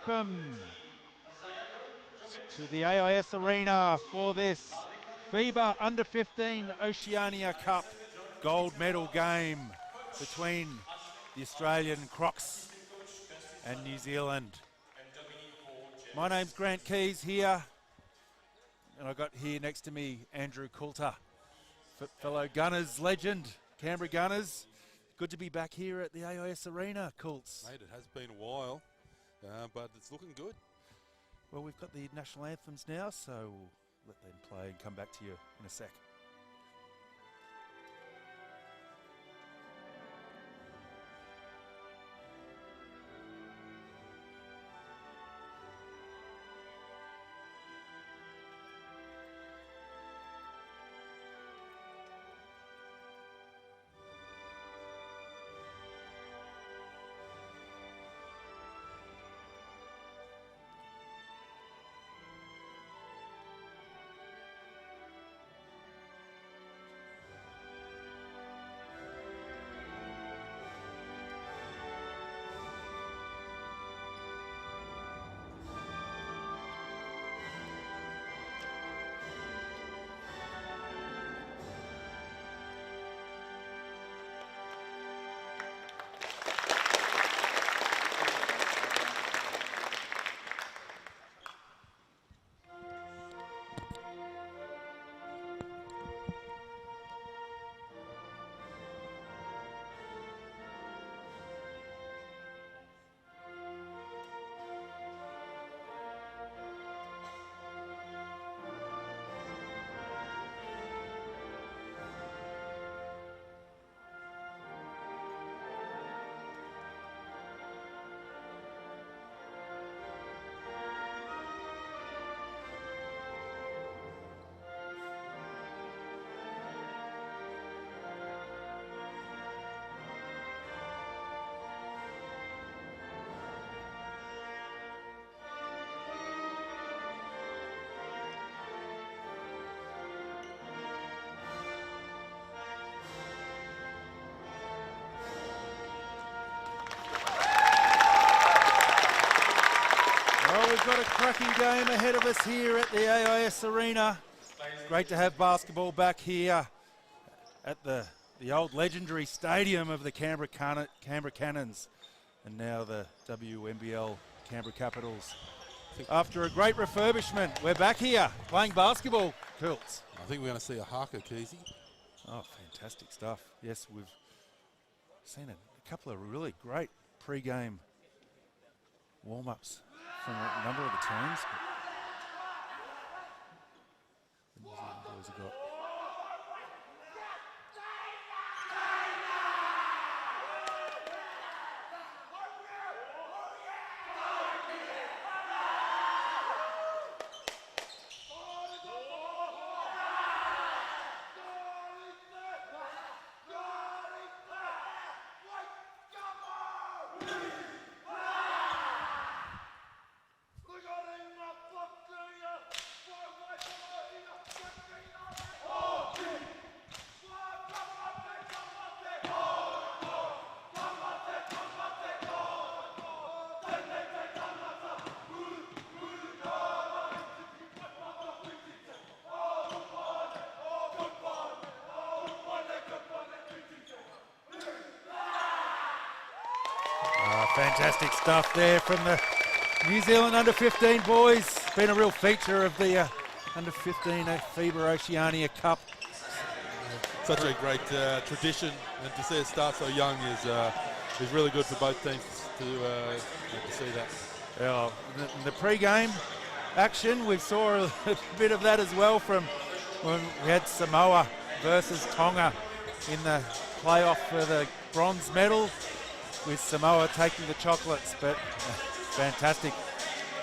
welcome to the AIS Arena for this FIBA U15 Oceania Cup gold medal game between the Australian Crocs and New Zealand. My name's Grant Keys here, and I got here next to me Andrew Coulter, fellow Gunners legend, Canberra Gunners. Good to be back here at the AIS Arena, Coults. Mate, it has been a while, but it's looking good. Well, we've got the national anthems now, so we'll let them play and come back to you in a sec. We've got a cracking game ahead of us here at the AIS Arena. Great to have basketball back here at the old legendary stadium of the Canberra Cannons, and now the WNBL Canberra Capitals. After a great refurbishment, we're back here playing basketball, Coults. I think we're going to see a haka, Keezy. Oh, fantastic stuff. Yes, we've seen a couple of really great pre-game warm-ups from a number of the teams. The New Zealand boys have got fantastic stuff there from the New Zealand under-15 boys. Been a real feature of the under-15 FIBA Oceania Cup. Such a great tradition, and to see it start so young is really good for both teams to see that. Yeah, the pre-game action, we saw a bit of that as well from when we had Samoa versus Tonga in the playoff for the bronze medal, with Samoa taking the chocolates, but fantastic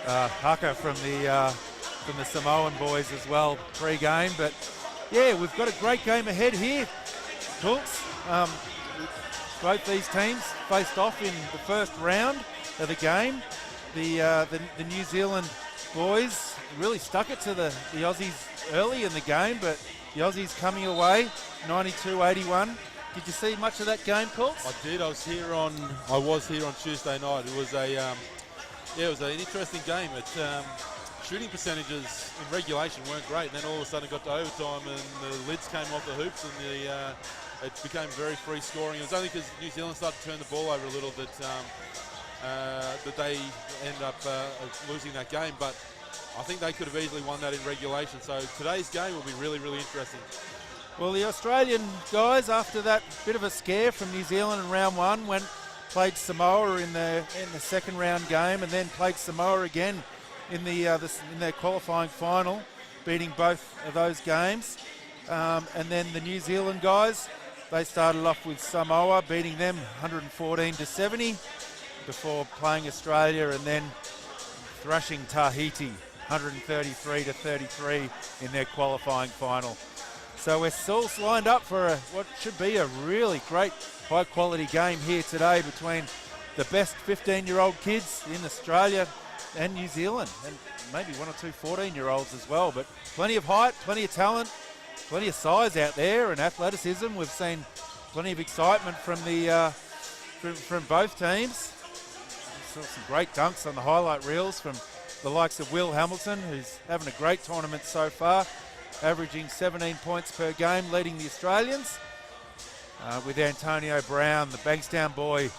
haka from the Samoan boys as well pre-game. But yeah, we've got a great game ahead here, Coults. Both these teams faced off in the first round of the game. The New Zealand boys really stuck it to the Aussies early in the game, but the Aussies coming away 92-81. Did you see much of that game, Coults? I did. I was here on Tuesday night. It was a Yeah, it was an interesting game. Shooting percentages in regulation weren't great, and then all of a sudden it got to overtime and the lids came off the hoops and it became very free scoring. It was only because New Zealand started to turn the ball over a little that they ended up losing that game, but I think they could have easily won that in regulation. So today's game will be really, really interesting. Well, the Australian guys, after that bit of a scare from New Zealand in round one, played Samoa in the second round game, and then played Samoa again in their qualifying final, beating both of those games. And then the New Zealand guys, they started off with Samoa, beating them 114-70 before playing Australia, and then thrashing Tahiti 133-33 in their qualifying final. So we're still lined up for what should be a really great high-quality game here today between the best 15-year-old kids in Australia and New Zealand, and maybe one or two 14-year-olds as well. But plenty of height, plenty of talent, plenty of size out there, and athleticism. We've seen plenty of excitement from from both teams. We saw some great dunks on the highlight reels from the likes of Will Hamilton, who's having a great tournament so far, averaging 17 points per game, leading the Australians, with Antonio Brown, the Bankstown boy.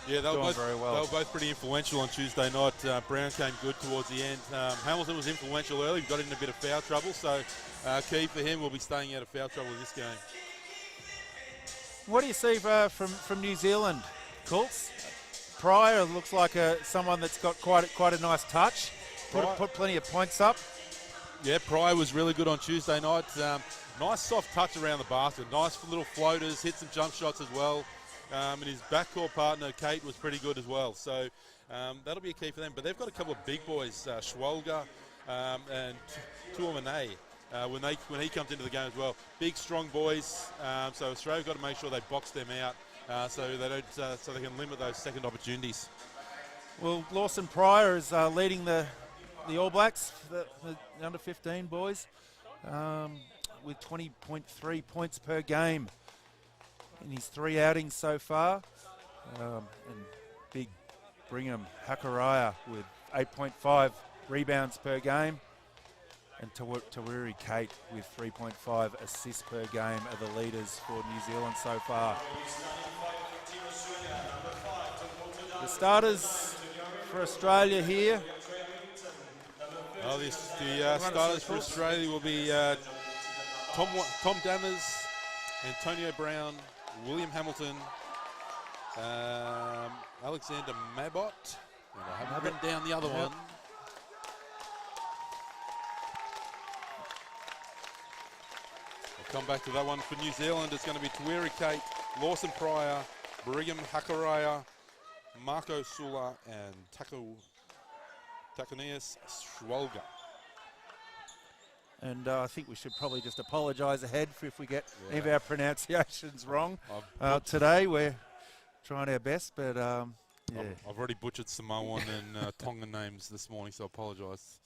Yeah, they were well. both pretty influential on Tuesday night. Brown came good towards the end. Hamilton was influential early, got in a bit of foul trouble, so key for him will be staying out of foul trouble in this game. What do you see from New Zealand, Colts? Pryor looks like someone that's got quite a nice touch. Put plenty of points up. Yeah, Pryor was really good on Tuesday night. Nice soft touch around the basket. Nice little floaters, hit some jump shots as well. And his backcourt partner, Kate, was pretty good as well. So that'll be a key for them. But they've got a couple of big boys, Schwalger and Tuamane, when he comes into the game as well. Big, strong boys. So Australia's got to make sure they box them out so they can limit those second opportunities. Well, Lawson Pryor is leading the All Blacks, the under 15 boys, with 20.3 points per game in his 3 outings so far. And big Brigham Hakaraya with 8.5 rebounds per game. And Tawiri Kate with 3.5 assists per game are the leaders for New Zealand so far. The starters for Australia here. The starters for Australia will be Tom Dammers, Antonio Brown, William Hamilton, Alexander Mabot, and I haven't written down the other one. I'll come back to that one. For New Zealand, it's going to be Tawiri Kate, Lawson Pryor, Brigham Hakaraya, Marco Sula, and Takanias Schwalger. And I think we should probably just apologise ahead if we get any of our pronunciations wrong. Today we're trying our best, but I've already butchered Samoan and Tongan names this morning, so I apologise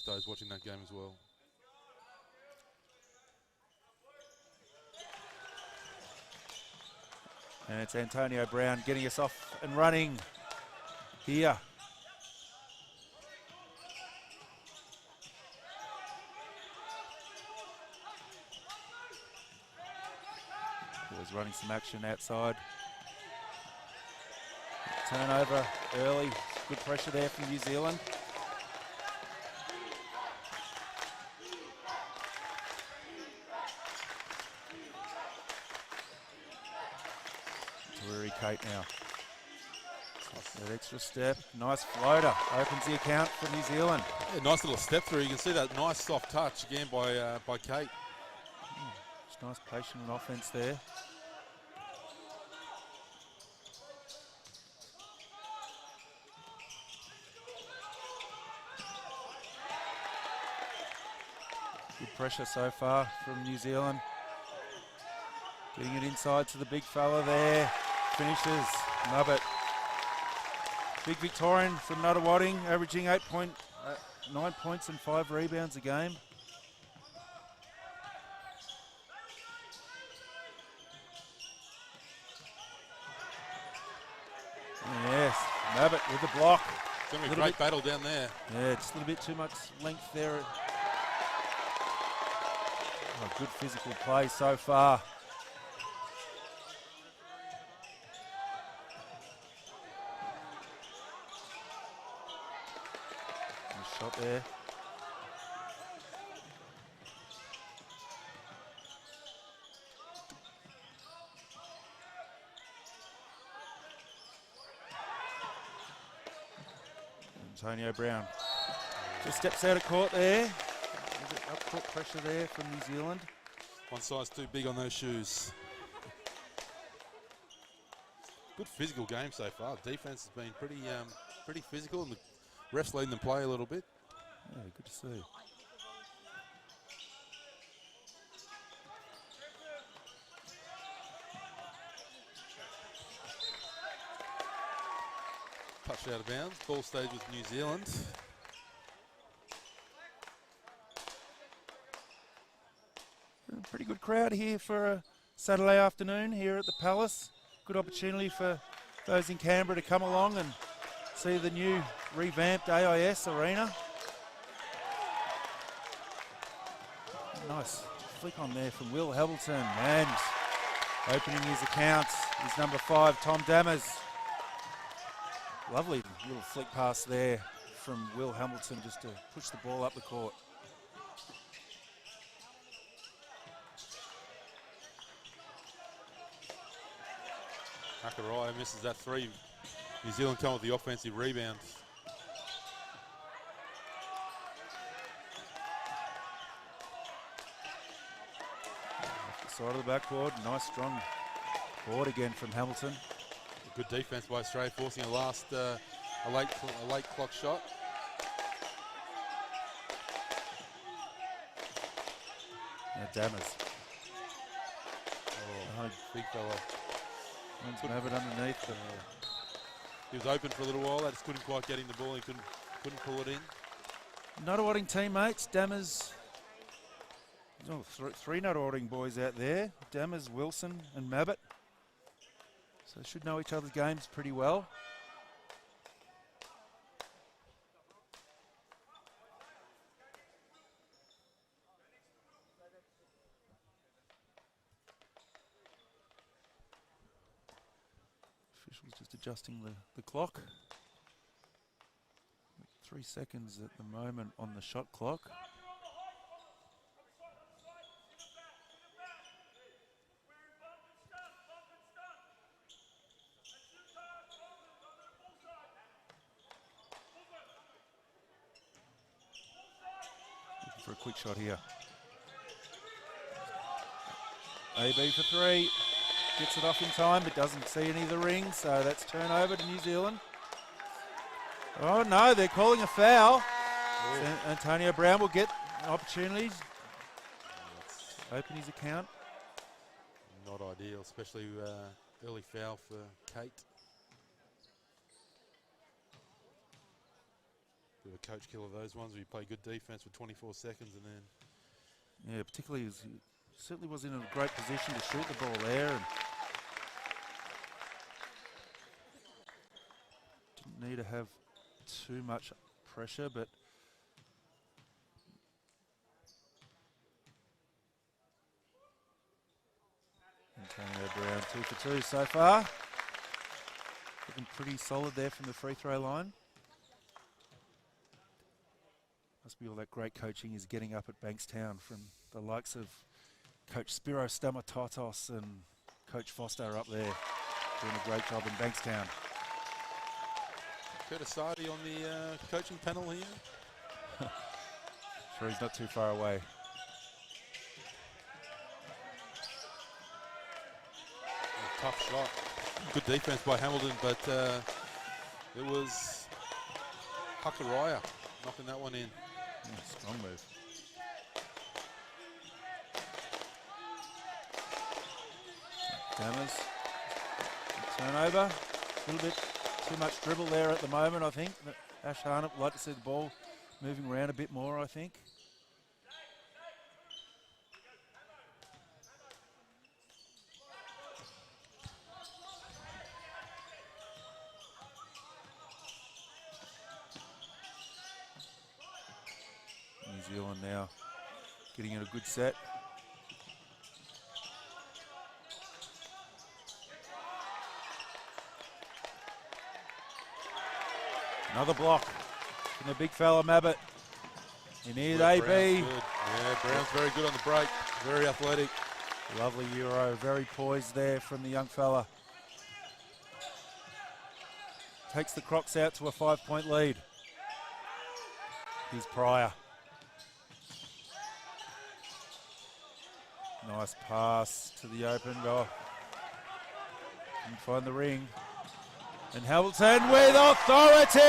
to those watching that game as well. And it's Antonio Brown getting us off and running here. He was running some action outside. Turnover early. Good pressure there from New Zealand. Tawiri Kate now. That extra step. Nice floater. Opens the account for New Zealand. Yeah, nice little step through. You can see that nice soft touch again by Kate. Just nice patient offense there. Good pressure so far from New Zealand. Getting it inside to the big fella there. Finishes. Nubbit. Big Victorian from Nuttawading, averaging 9 points and 5 rebounds a game. Yes, Abbott with the block. It's going to be a great battle down there. Yeah, just a little bit too much length there. Oh, good physical play so far. Nice shot there. Antonio Brown just steps out of court there. Is it up court pressure there from New Zealand? One size too big on those shoes. Good physical game so far. Defense has been pretty physical, and the refs letting them play a little bit. Yeah, good to see. Touch out of bounds. Ball stays with New Zealand. Pretty good crowd here for a Saturday afternoon here at the Palace. Good opportunity for those in Canberra to come along and see the new revamped AIS arena. Nice flick on there from Will Hamilton, and opening his accounts is number 5, Tom Dammers. Lovely little flick pass there from Will Hamilton just to push the ball up the court. Hakaraya misses that 3. New Zealand come with the offensive rebound. Off the side of the backboard, nice strong board again from Hamilton. Good defense by Australia, forcing a late clock shot. Now Dammers. Oh, big fella. One's have it underneath. But he was open for a little while. They just couldn't quite get him the ball. He couldn't pull it in. Nuttawatting teammates, Dammers. Oh, three Nuttawatting boys out there. Dammers, Wilson, and Mabbott. So should know each other's games pretty well. Officials just adjusting the clock. 3 seconds at the moment on the shot clock. Looking for a quick shot here. AB for 3. Gets it off in time, but doesn't see any of the rings, so that's turnover to New Zealand. Oh no, they're calling a foul. So Antonio Brown will get opportunities. Open his account. Not ideal, especially early foul for Kate. Bit of a coach killer, those ones where you play good defense for 24 seconds and then... Yeah, particularly he certainly was in a great position to shoot the ball there. And didn't need to have too much pressure, but Antonio Brown 2 for 2 so far. Looking pretty solid there from the free throw line. Must be all that great coaching he's getting up at Bankstown from the likes of Coach Spiro Stamatotos and Coach Foster up there doing a great job in Bankstown. Curtis Sardi on the coaching panel here. Sure, he's not too far away. Tough shot. Good defense by Hamilton, but it was Hakaraya knocking that one in. Yeah, strong move. Dammers. Turnover. A little bit too much dribble there at the moment, I think. Ash Harnett would like to see the ball moving around a bit more, I think. New Zealand now getting in a good set. Another block from the big fella Mabbutt. He needed AB. Yeah, Brown's very good on the break. Very athletic. Lovely Euro, very poised there from the young fella. Takes the Crocs out to a 5-point lead. Here's Pryor. Nice pass to the open goal. Can find the ring. And Hamilton with authority!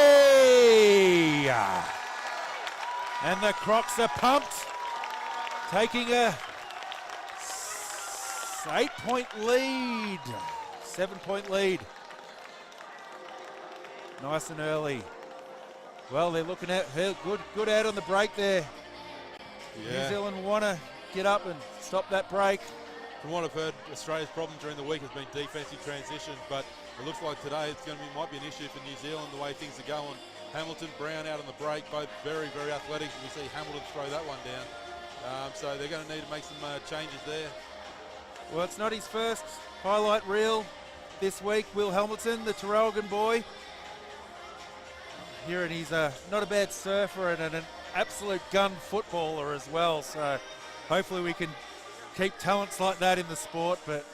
And the Crocs are pumped, taking a 8-point lead, 7-point lead. Nice and early. Well, they're looking at good out on the break there. Yeah. New Zealand want to get up and stop that break. From what I've heard, Australia's problem during the week has been defensive transition, but it looks like today it's might be an issue for New Zealand the way things are going. Hamilton, Brown out on the break, both very, very athletic. We see Hamilton throw that one down. So they're going to need to make some changes there. Well, it's not his first highlight reel this week. Will Hamilton, the Traralgon boy. Here, and he's not a bad surfer and an absolute gun footballer as well. So hopefully we can keep talents like that in the sport. But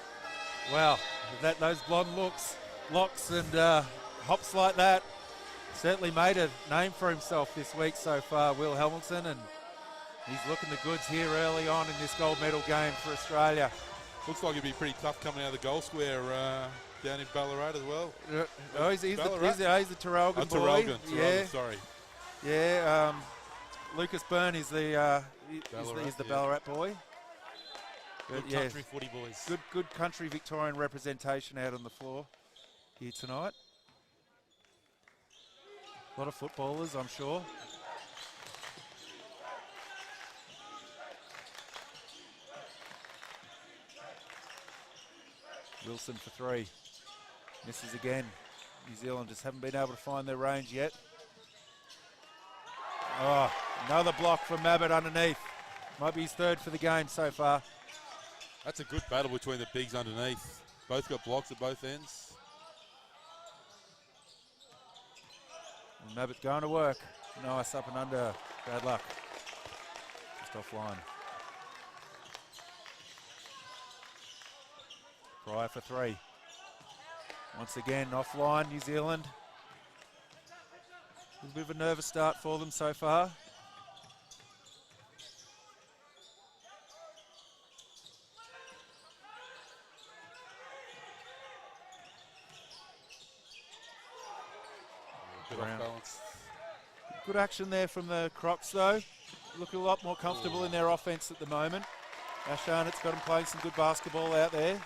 wow, those blonde locks and hops like that certainly made a name for himself this week so far, Will Hamilton, and he's looking the goods here early on in this gold medal game for Australia. Looks like it'd be pretty tough coming out of the goal square down in Ballarat as well. Oh, he's the Traralgon boy. Traralgon, yeah, sorry. Yeah, Lucas Byrne is the Ballarat, Ballarat boy. Good country footy boys. Good country Victorian representation out on the floor here tonight. A lot of footballers, I'm sure. Wilson for three. Misses again. New Zealand just haven't been able to find their range yet. Oh, another block from Mabbutt underneath. Might be his third for the game so far. That's a good battle between the bigs underneath. Both got blocks at both ends. And Mabbutt going to work. Nice up and under. Bad luck. Just offline. Pryor for three. Once again, offline, New Zealand. A bit of a nervous start for them so far. Good action there from the Crocs though. Look a lot more comfortable in their offense at the moment. Ash Arnott's got them playing some good basketball out there.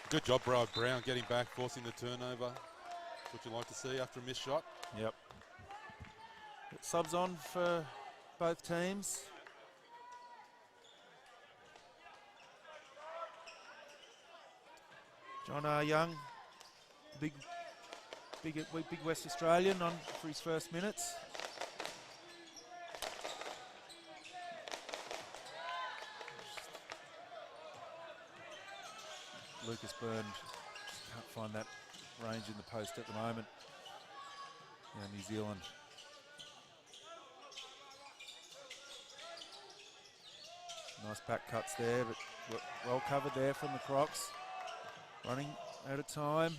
Good job, Brown, getting back, forcing the turnover. That's what you like to see after a missed shot. Yep. Subs on for both teams. John R. Young, big West Australian, on for his first minutes. Lucas Byrne can't find that range in the post at the moment. Yeah, New Zealand. Nice back cuts there, but well covered there from the Crocs. Running out of time.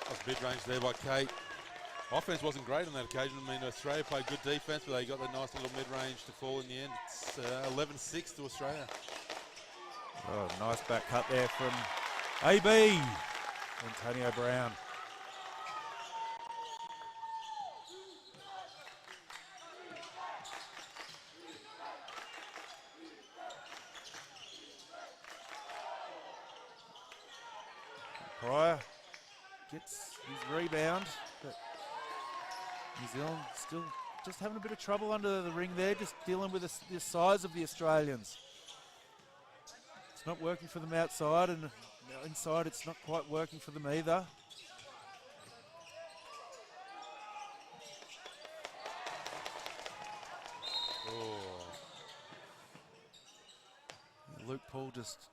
That was mid-range there by Kate. Offense wasn't great on that occasion. I mean, Australia played good defense, but they got that nice little mid-range to fall in the end. It's 11-6 to Australia. Oh, nice back cut there from AB. Antonio Brown. Pryor gets his rebound, but New Zealand still just having a bit of trouble under the ring there, just dealing with the size of the Australians. It's not working for them outside, and inside it's not quite working for them either. Luke Paul just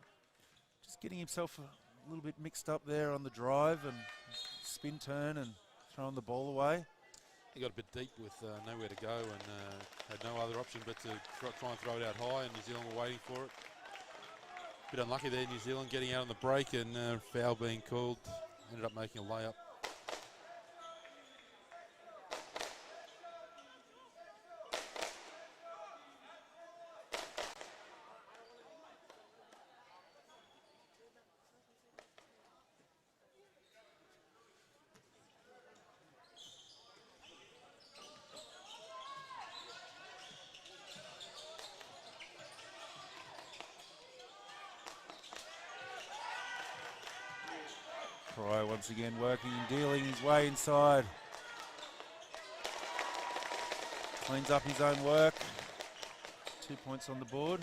getting himself a little bit mixed up there on the drive and spin turn and throwing the ball away. He got a bit deep with nowhere to go and had no other option but to try and throw it out high, and New Zealand were waiting for it. Bit unlucky there, New Zealand getting out on the break and foul being called. Ended up making a layup. Pryor once again working and dealing his way inside. Cleans up his own work. 2 points on the board.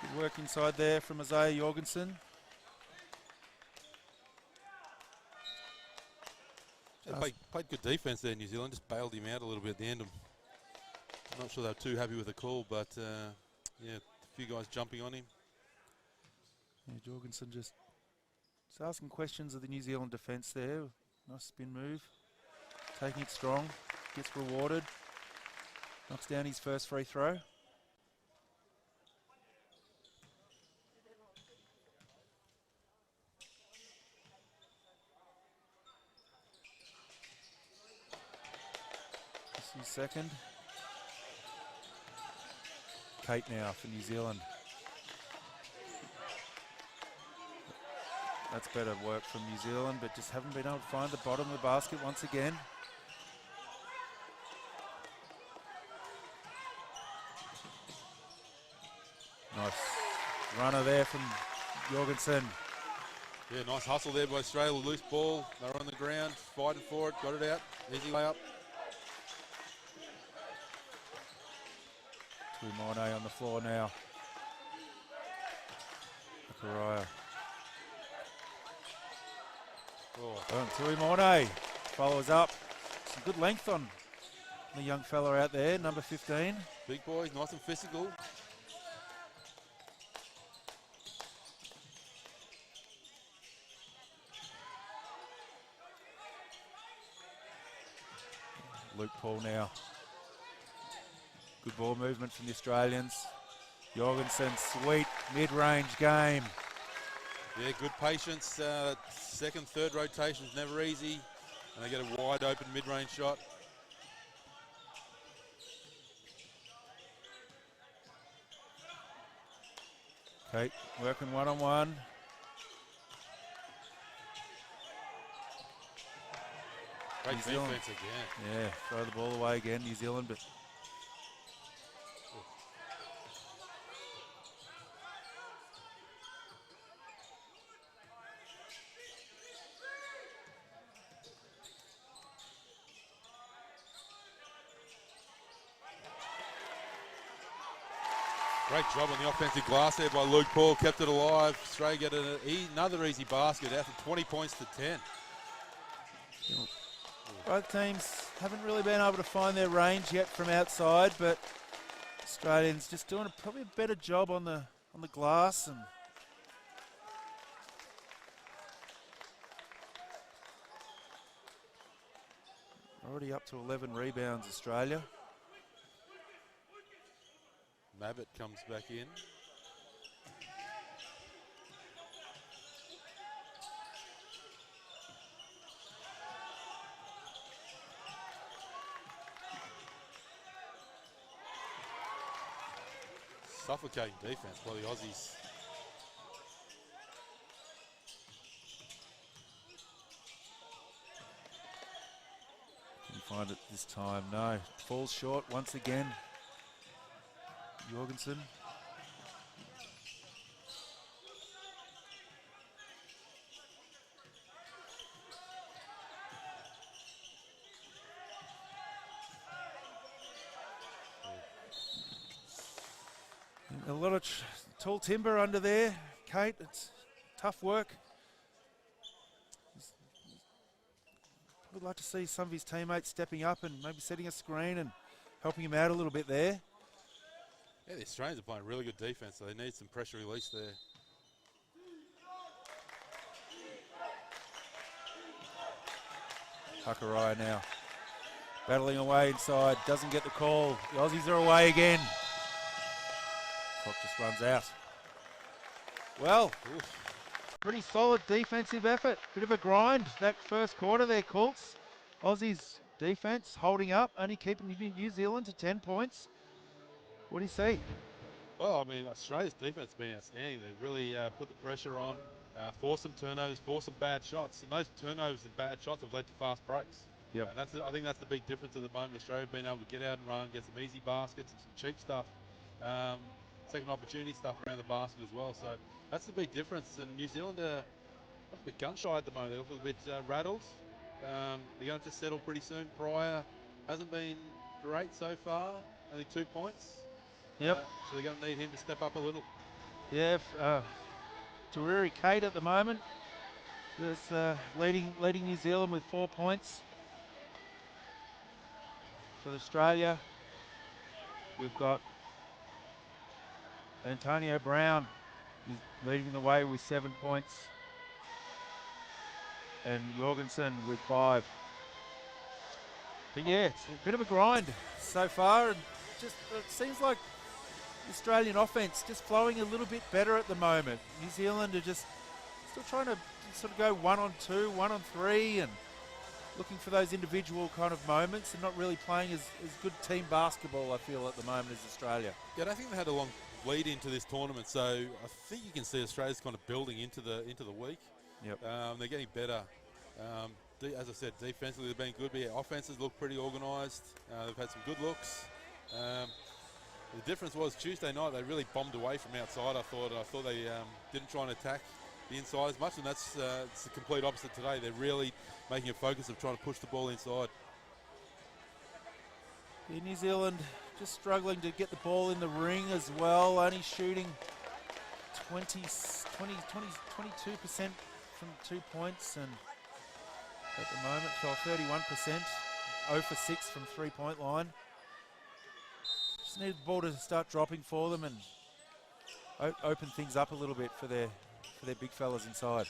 Good work inside there from Isaiah Jorgensen. Played good defense there, New Zealand. Just bailed him out a little bit at the end. I'm not sure they were too happy with the call, but yeah, a few guys jumping on him. Yeah, Jorgensen just asking questions of the New Zealand defence there. Nice spin move. Taking it strong. Gets rewarded. Knocks down his first free throw. This is second. Kate now for New Zealand. That's better work from New Zealand, but just haven't been able to find the bottom of the basket once again. Nice runner there from Jorgensen. Yeah, nice hustle there by Australia. Loose ball. They're on the ground, fighting for it. Got it out. Easy layup. Tuimone on the floor now. Karaya. Oh, Tuimone follows up. Some good length on the young fella out there, number 15. Big boy, nice and physical. Luke Paul now. Good ball movement from the Australians. Jorgensen, sweet mid-range game. Yeah, good patience. Second, third rotation is never easy. And they get a wide open mid-range shot. Kate working one-on-one. Great defense again. Yeah, throw the ball away again, New Zealand, but great job on the offensive glass there by Luke Paul. Kept it alive. Australia get another easy basket out to 20 points to 10. both teams haven't really been able to find their range yet from outside, but Australians just doing probably a better job on the glass, and already up to 11 rebounds, Australia. Mabbott comes back in. Suffocating defense by the Aussies. Can you find it this time? No. Falls short once again. Jorgensen. A lot of tall timber under there, Kate. It's tough work. would like to see some of his teammates stepping up and maybe setting a screen and helping him out a little bit there. Yeah, the Australians are playing really good defense, so they need some pressure release there. Hakarai now battling away inside, doesn't get the call. The Aussies are away again. Clock just runs out. Well, pretty solid defensive effort. Bit of a grind that first quarter there, Colts. Aussies defense holding up, only keeping New Zealand to 10 points. What do you see? Well, I mean, Australia's defense has been outstanding. They've really put the pressure on, forced some turnovers, forced some bad shots. And those turnovers and bad shots have led to fast breaks. Yep. I think that's the big difference at the moment. Australia being able to get out and run, get some easy baskets and some cheap stuff. Second opportunity stuff around the basket as well. So that's the big difference. And New Zealand are a bit gun shy at the moment. They look a bit rattled. They're going to just settle pretty soon. Pryor hasn't been great so far. Only 2 points. Yep. So they're going to need him to step up a little. Yeah, Tariri Kate at the moment is leading New Zealand with 4 points. For Australia, we've got Antonio Brown is leading the way with 7 points, and Jorgensen with 5. But yeah, it's a bit of a grind so far, and just it seems like the Australian offense just flowing a little bit better at the moment. New Zealand are just still trying to sort of go 1 on 2, 1 on 3, and looking for those individual kind of moments and not really playing as good team basketball, I feel, at the moment as Australia. Yeah, I don't think they had a long lead into this tournament, so I think you can see Australia's kind of building into the week. Yep. They're getting better. As I said, defensively they've been good, but yeah, offenses look pretty organised. They've had some good looks. The difference was Tuesday night they really bombed away from outside. I thought they didn't try and attack the inside as much, and it's the complete opposite today. They're really making a focus of trying to push the ball inside. Yeah, New Zealand just struggling to get the ball in the ring as well, only shooting 22% from 2 points, and at the moment for 31%, 0 for 6 from 3-point line. Just need the ball to start dropping for them and open things up a little bit for their big fellas inside.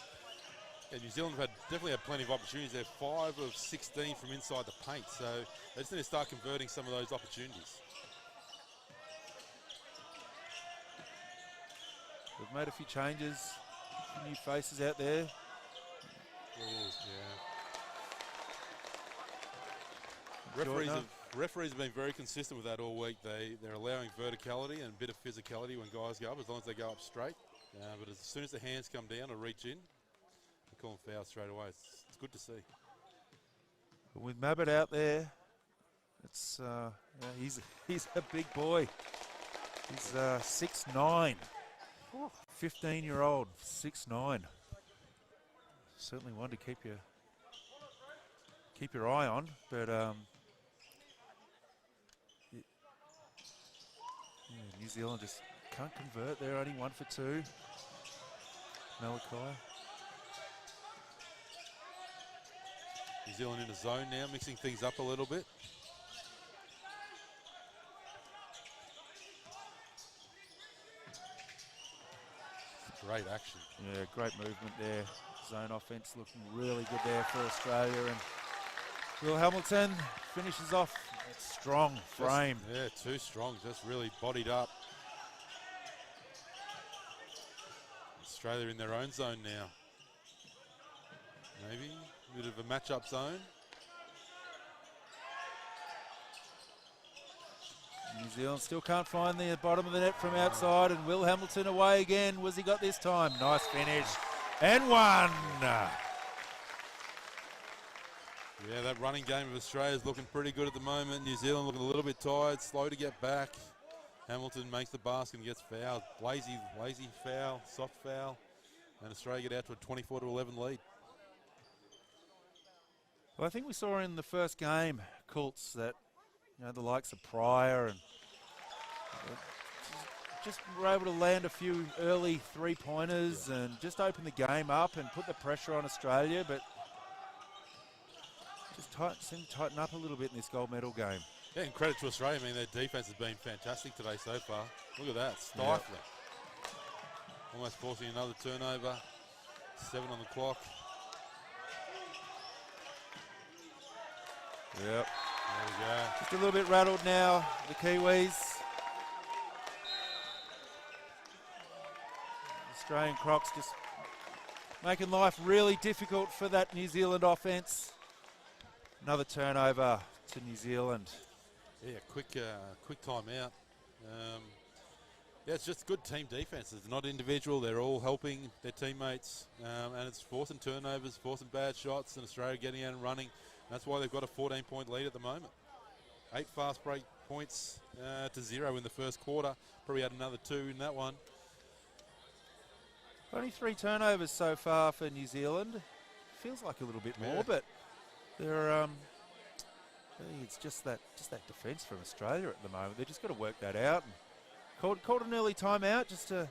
Yeah, New Zealand have definitely had plenty of opportunities. They're 5 of 16 from inside the paint, so they just need to start converting some of those opportunities. We've made a few changes, a few new faces out there. Ooh, yeah. Referees have been very consistent with that all week. They're allowing verticality and a bit of physicality when guys go up, as long as they go up straight. But as soon as the hands come down or reach in, they call them fouls straight away. It's good to see. But with Mabbitt out there, it's he's a big boy. He's 6'9", 15-year-old, 6'9". Certainly one to keep your eye on, but New Zealand just can't convert. They're only 1 for 2. Malachi. New Zealand in a zone now, mixing things up a little bit. Great action. Yeah, great movement there. Zone offense looking really good there for Australia. And Will Hamilton finishes off a strong frame. Yeah, too strong, just really bodied up. Australia in their own zone now. Maybe a bit of a match-up zone. New Zealand still can't find the bottom of the net from outside, and Will Hamilton away again. Was he got this time? Nice finish. And one. Yeah, that running game of Australia is looking pretty good at the moment. New Zealand looking a little bit tired, slow to get back. Hamilton makes the basket and gets fouled. Lazy foul, soft foul. And Australia get out to a 24-11 lead. Well, I think we saw in the first game, Colts, that the likes of Pryor and just were able to land a few early three-pointers and just open the game up and put the pressure on Australia, but seem to tighten up a little bit in this gold medal game. Yeah, and credit to Australia. I mean, their defense has been fantastic today so far. Look at that, stifling. Almost forcing another turnover. 7 on the clock. Yep. There we go. Just a little bit rattled now, the Kiwis. Australian Crocs just making life really difficult for that New Zealand offense. Another turnover to New Zealand. Yeah, quick timeout. Yeah, it's just good team defense. It's not individual. They're all helping their teammates, and it's forcing turnovers, forcing bad shots, and Australia getting out and running. That's why they've got a 14-point lead at the moment. 8 fast break points to 0 in the first quarter. Probably had another 2 in that one. Only 3 turnovers so far for New Zealand. Feels like a little bit more, but they're it's just that defence from Australia at the moment. They've just got to work that out. And called an early timeout just to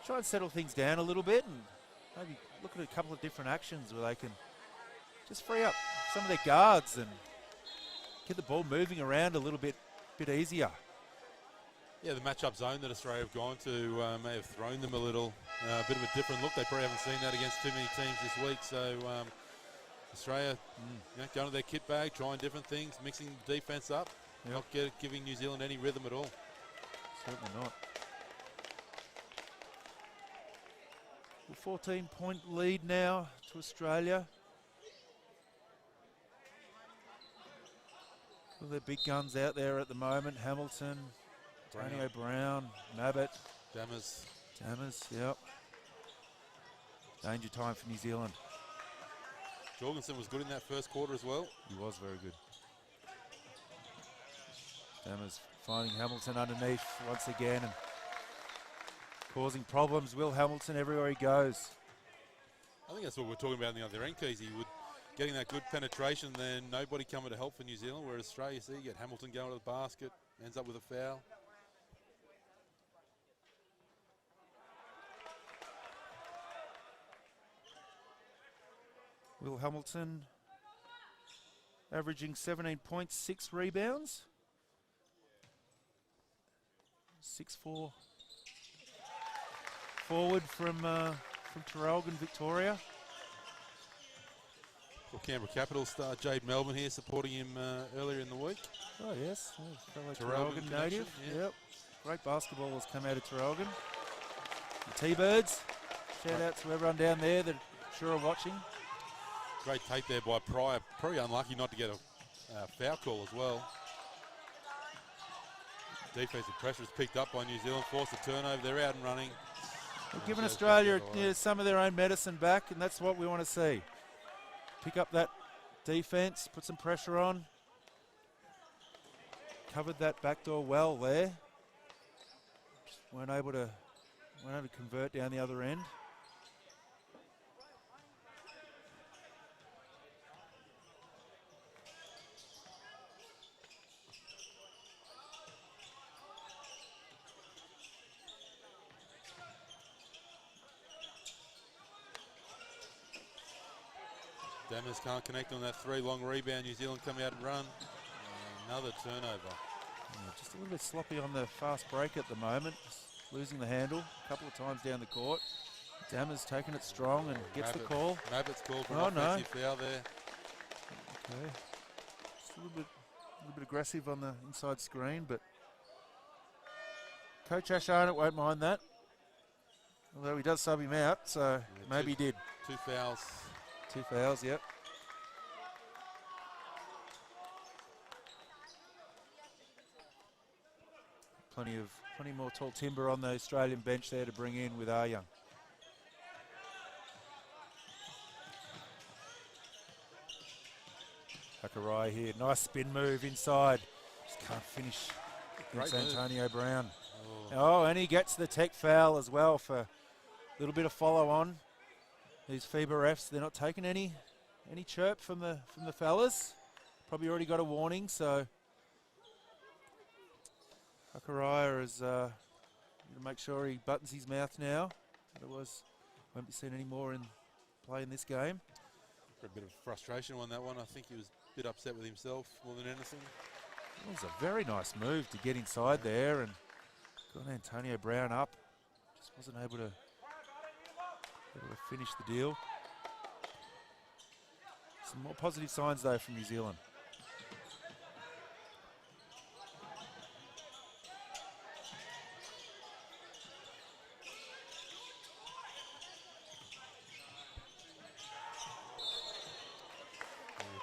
try and settle things down a little bit, and maybe look at a couple of different actions where they can just free up some of their guards and get the ball moving around a little bit easier. Yeah, the matchup zone that Australia have gone to may have thrown them a little, bit of a different look. They probably haven't seen that against too many teams this week. So Australia going to their kit bag, trying different things, mixing the defence up, not giving New Zealand any rhythm at all. Certainly not. A 14-point lead now to Australia. All their big guns out there at the moment. Hamilton, Antonio Brown, Mabbott. Dammers, yep. Danger time for New Zealand. Jorgensen was good in that first quarter as well. He was very good. Dammers finding Hamilton underneath once again and causing problems. Will Hamilton everywhere he goes. I think that's what we're talking about in the other end, Keezy. With getting that good penetration, then nobody coming to help for New Zealand, whereas Australia, see, you get Hamilton going to the basket, ends up with a foul. Will Hamilton averaging 17 points, 6 rebounds. 6'4" forward from Traralgon, Victoria. Well, Canberra Capital star Jade Melbourne here supporting him earlier in the week. Oh yes, fellow Traralgon Traralgon native. Yeah. Yep, great basketball has come out of Traralgon. The T-Birds, shout out to everyone down there that sure are watching. Great tape there by Pryor. Probably unlucky not to get a foul call as well. Defensive pressure is picked up by New Zealand, forced a turnover. They're out and running. They're giving Australia some of their own medicine back, and that's what we want to see. Pick up that defense, put some pressure on. Covered that back door well there. Just weren't able to convert down the other end. Dammers can't connect on that 3, long rebound. New Zealand come out and run. Another turnover. Yeah, just a little bit sloppy on the fast break at the moment. Just losing the handle a couple of times down the court. Dammers taking it strong and gets the call. Mabbott's called for an offensive foul there. Okay. Just a little bit aggressive on the inside screen, but Coach Ash Arnott won't mind that. Although he does sub him out, so maybe he did. 2 fouls. 2 fouls, yep. Plenty more tall timber on the Australian bench there to bring in with Young. Hakarai here, nice spin move inside. Just can't finish against Antonio Brown. Oh, and he gets the tech foul as well for a little bit of follow on. These FIBA refs, they're not taking any chirp from the fellas. Probably already got a warning, so Hakarai is going to make sure he buttons his mouth now. Otherwise, won't be seen any more in play in this game. For a bit of frustration on that one. I think he was a bit upset with himself more than anything. It was a very nice move to get inside there and got Antonio Brown up. Just wasn't able to finish the deal. Some more positive signs though from New Zealand.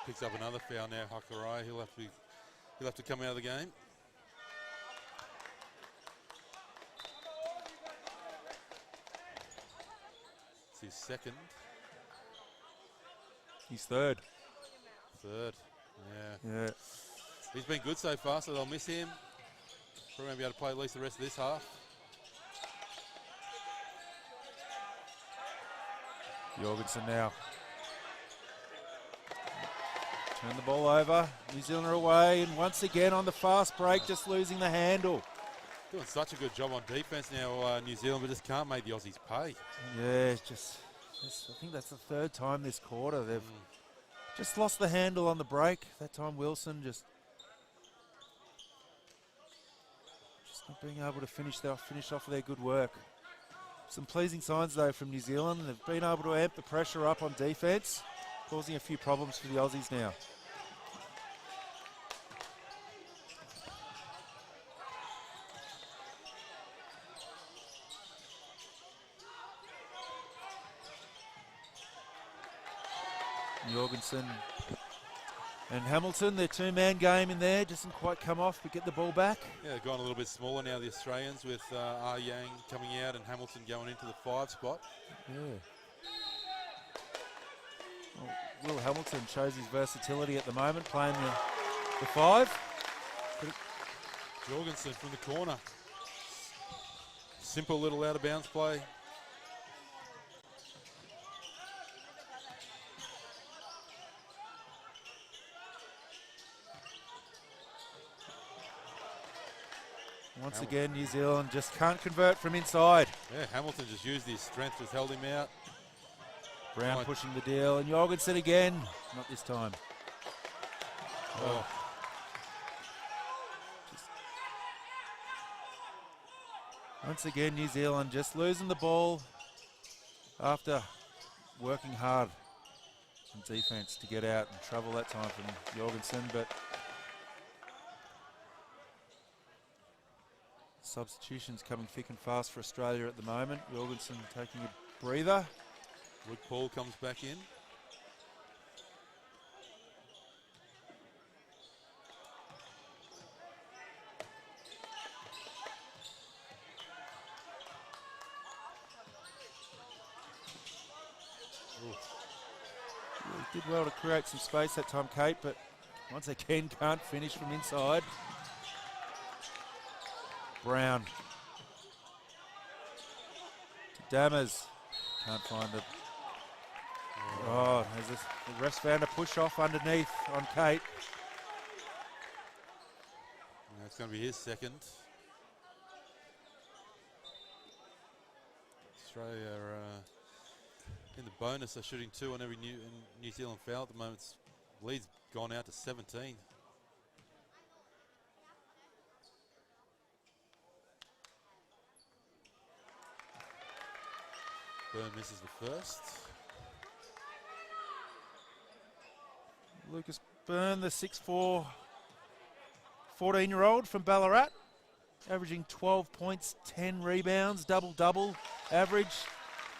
Picks up another foul now, Hakurai. He'll have to come out of the game. It's his second. He's third. Third, Yeah. He's been good so far, so they'll miss him. Probably won't be able to play at least the rest of this half. Jorgensen now. Turn the ball over. New Zealand are away, and once again on the fast break, just losing the handle. Doing such a good job on defense now, New Zealand, but just can't make the Aussies pay. Yeah, just I think that's the third time this quarter they've just lost the handle on the break. That time Wilson just not being able to finish off their good work. Some pleasing signs though from New Zealand. They've been able to amp the pressure up on defense, causing a few problems for the Aussies now. Jorgensen and Hamilton, their two-man game in there, doesn't quite come off but get the ball back. Yeah, they've gone a little bit smaller now, the Australians, with Ah Yang coming out and Hamilton going into the 5 spot. Yeah. Well, Will Hamilton shows his versatility at the moment, playing the 5. Jorgensen from the corner. Simple little out-of-bounds play. Once again, New Zealand just can't convert from inside. Yeah, Hamilton just used his strength, just held him out. Brown pushing the deal, and Jorgensen again. Not this time. Oh. Once again, New Zealand just losing the ball after working hard on defense to get out and trouble that time from Jorgensen, but substitutions coming thick and fast for Australia at the moment. Jorgensen taking a breather. Luke Paul comes back in. He did well to create some space that time, Kate, but once again can't finish from inside. Brown. To Dammers. Can't find it. Oh, the ref's found a push off underneath on Kate. That's going to be his second. Australia in the bonus are shooting 2 on every New Zealand foul at the moment. Lead's gone out to 17. Byrne misses the first. Lucas Byrne, the 6'4", 14-year-old from Ballarat, averaging 12 points, 10 rebounds, double-double average.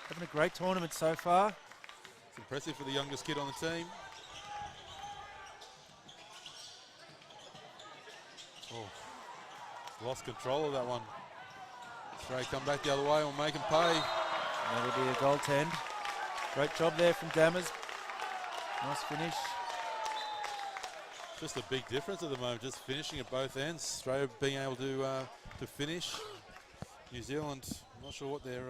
Having a great tournament so far. It's impressive for the youngest kid on the team. Oh, lost control of that one. Australia come back the other way, will make him pay. That'll be a goaltend. Great job there from Dammers. Nice finish. Just a big difference at the moment, just finishing at both ends. Australia being able to finish. New Zealand, I'm not sure what their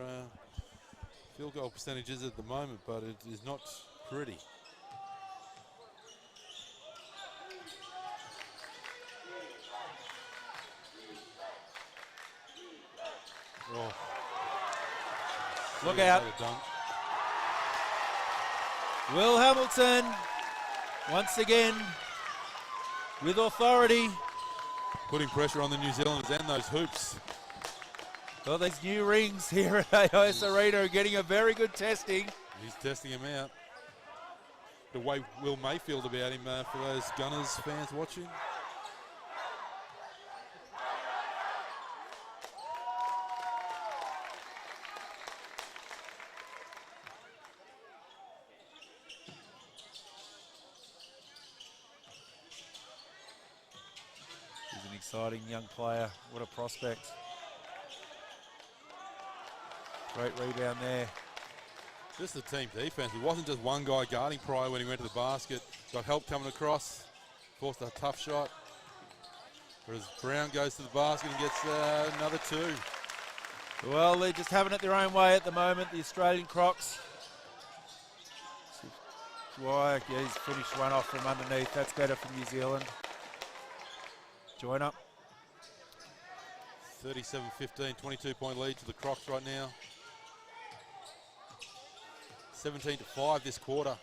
field goal percentage is at the moment, but it is not pretty. Oh. Look out. Will Hamilton, once again, with authority. Putting pressure on the New Zealanders and those hoops. Well, these new rings here at AIS Arena are getting a very good testing. He's testing him out. The way Will Mayfield about him for those Gunners fans watching. He's an exciting young player. What a prospect. Great rebound there. Just the team defense. It wasn't just one guy guarding Pryor when he went to the basket. Got help coming across. Forced a tough shot. Whereas Brown goes to the basket and gets another two. Well, they're just having it their own way at the moment, the Australian Crocs. Dwyer, yeah, he's finished one off from underneath. That's better for New Zealand. Joiner. 37-15, 22-point lead to the Crocs right now. 17-5 this quarter.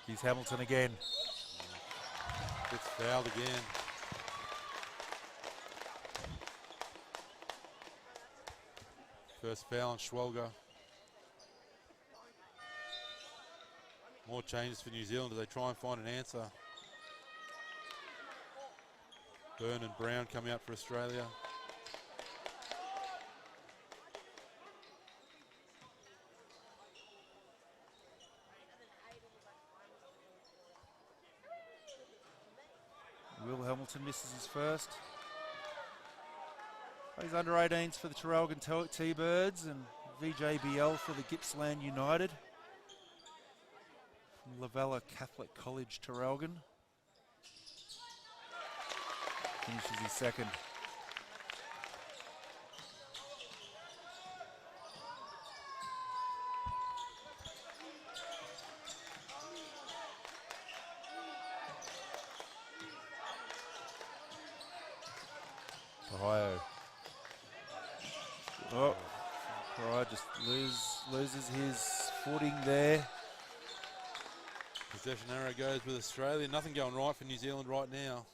Here's Hamilton again. Gets fouled again. First foul on Schwalger. More changes for New Zealand as they try and find an answer. Byrne and Brown coming out for Australia. Will Hamilton misses his first. Plays under 18s for the Traralgon T-Birds and VJBL for the Gippsland United. From Lavella Catholic College, Traralgon. Finishes his second. Ohio. Oh, Pryor just loses his footing there. Possession arrow goes with Australia. Nothing going right for New Zealand right now.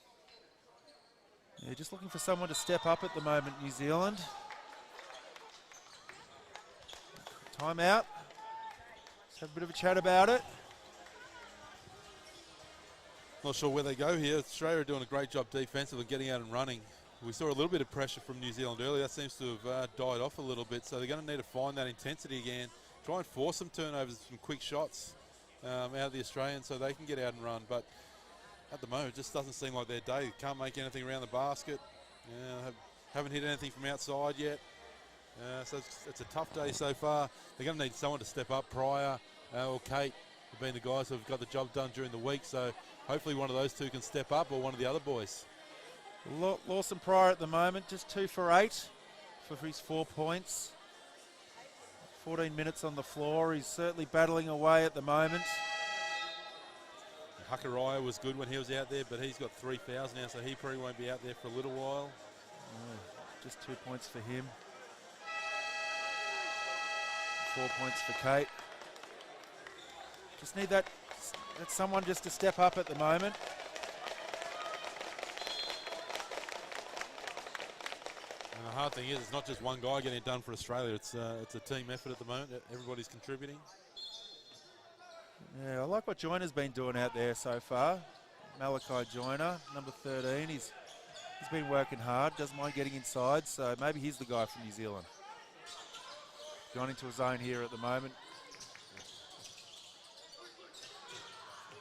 Yeah, just looking for someone to step up at the moment, New Zealand. Timeout. Let's have a bit of a chat about it. Not sure where they go here. Australia are doing a great job defensively, getting out and running. We saw a little bit of pressure from New Zealand earlier. That seems to have died off a little bit. So they're going to need to find that intensity again. Try and force some turnovers, some quick shots out of the Australians so they can get out and run. But at the moment, it just doesn't seem like their day. Can't make anything around the basket. Haven't hit anything from outside yet. So it's a tough day so far. They're going to need someone to step up. Pryor or Kate have been the guys who have got the job done during the week. So hopefully one of those two can step up, or one of the other boys. Lawson Pryor at the moment, just 2 for 8 for his 4 points. 14 minutes on the floor. He's certainly battling away at the moment. Huckaraya was good when he was out there, but he's got 3 fouls now, so he probably won't be out there for a little while. Just 2 points for him. 4 points for Kate. Just need that someone just to step up at the moment. And the hard thing is, it's not just one guy getting it done for Australia. It's a team effort at the moment. Everybody's contributing. Yeah, I like what Joiner's been doing out there so far. Malachi Joiner, number 13. He's been working hard, doesn't mind getting inside, so maybe he's the guy from New Zealand. Gone into a zone here at the moment.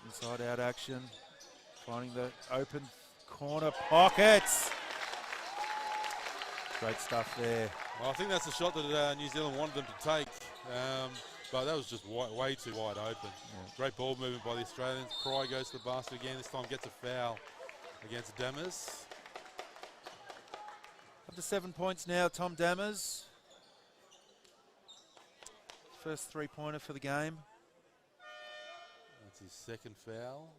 Inside out action. Finding the open corner pockets. Great stuff there. Well, I think that's the shot that New Zealand wanted them to take. But that was just way too wide open. Yeah. Great ball movement by the Australians. Pryor goes to the basket again. This time gets a foul against Dammers. Up to 7 points now, Tom Dammers. First 3-pointer for the game. That's his second foul.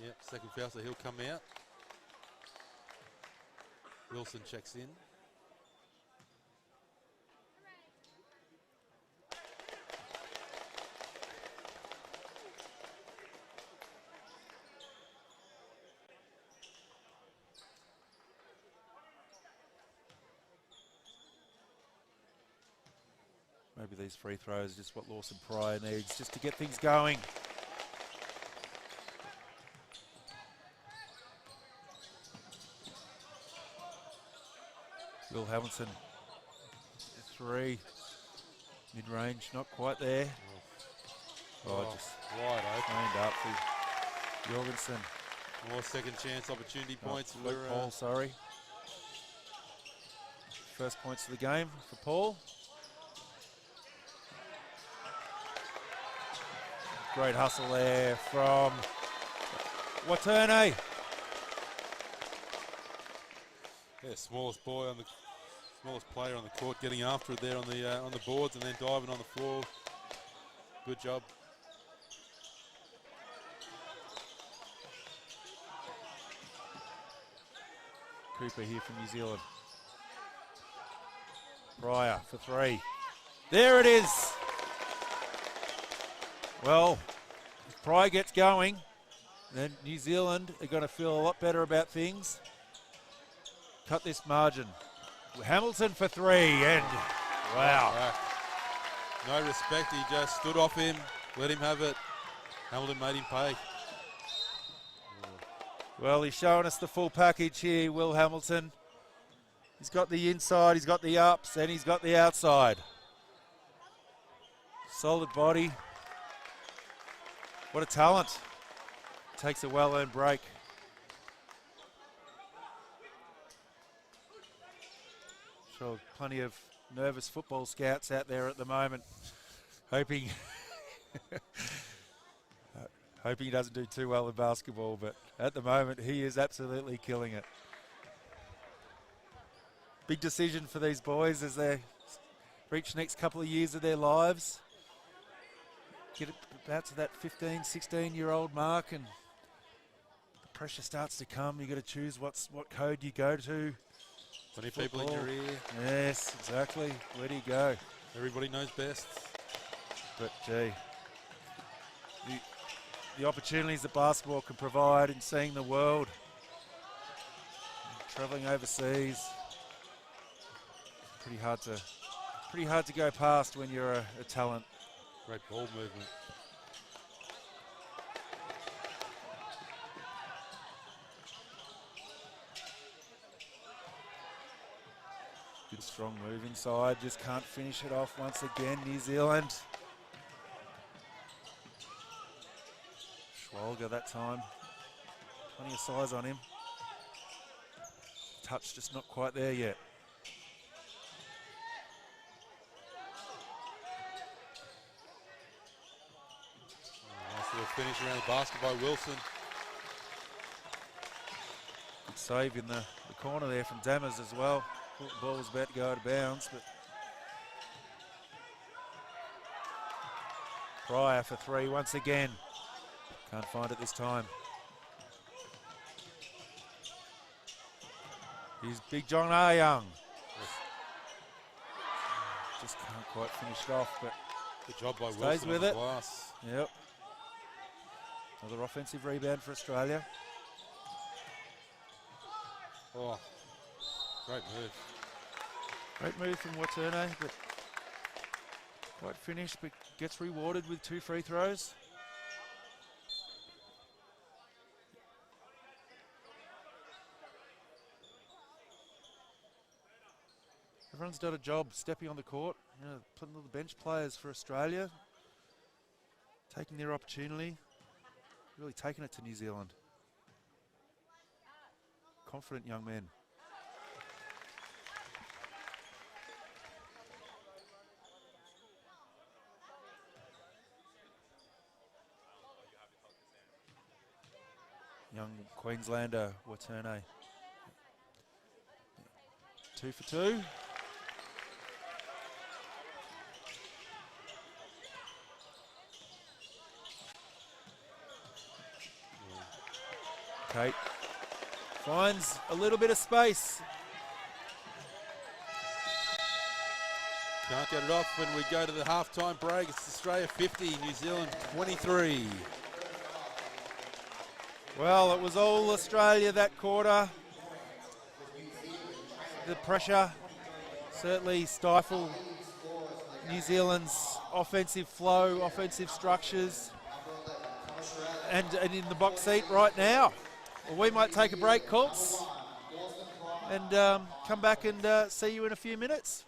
Yep, second foul, so he'll come out. Wilson checks in. Maybe these free throws are just what Lawson Pryor needs just to get things going. Will Hamilton, 3, mid-range, not quite there. Just wide open. cleaned up for Jorgensen. More second chance opportunity points for Paul, sorry. First points of the game for Paul. Great hustle there from Waterne. Yeah, smallest player on the court, getting after it there on the boards and then diving on the floor. Good job. Cooper here from New Zealand. Pryor for 3. There it is. Well, if Pryor gets going, then New Zealand are going to feel a lot better about things. Cut this margin. Hamilton for 3, and wow. No respect, he just stood off him, let him have it. Hamilton made him pay. Well, he's showing us the full package here, Will Hamilton. He's got the inside, he's got the ups, and he's got the outside. Solid body. What a talent. Takes a well-earned break. Sure, plenty of nervous football scouts out there at the moment, hoping hoping he doesn't do too well in basketball, but at the moment he is absolutely killing it. Big decision for these boys as they reach the next couple of years of their lives. Get about to that 15, 16-year-old mark and the pressure starts to come. You've got to choose what code you go to. 20 people in your ear. Yes, exactly. Where do you go? Everybody knows best. But, gee, the opportunities that basketball can provide in seeing the world, travelling overseas, pretty hard to go past when you're a talent. Great ball movement. Good strong move inside, just can't finish it off once again, New Zealand. Schwalger that time, plenty of size on him. Touch just not quite there yet. Nice little finish around the basket by Wilson. Good save in the corner there from Dammers as well. Thought the ball was about to go out of bounds, but Pryor for 3 once again. Can't find it this time. Here's Big John Young. Just can't quite finish it off, but good job by stays Wilson with on the it. glass. Yep. Another offensive rebound for Australia. Oh, great move. Great move from Waterne, but quite finished, but gets rewarded with 2 free throws. Everyone's done a job stepping on the court, putting all the bench players for Australia, taking their opportunity, really taking it to New Zealand. Confident young men. Young Queenslander Waterne. 2 for 2. Kate finds a little bit of space. Can't get it off when we go to the halftime break. It's Australia 50, New Zealand 23. Well, it was all Australia that quarter. The pressure certainly stifled New Zealand's offensive flow, offensive structures, and in the box seat right now. Well, we might take a break, Colts, and come back and see you in a few minutes.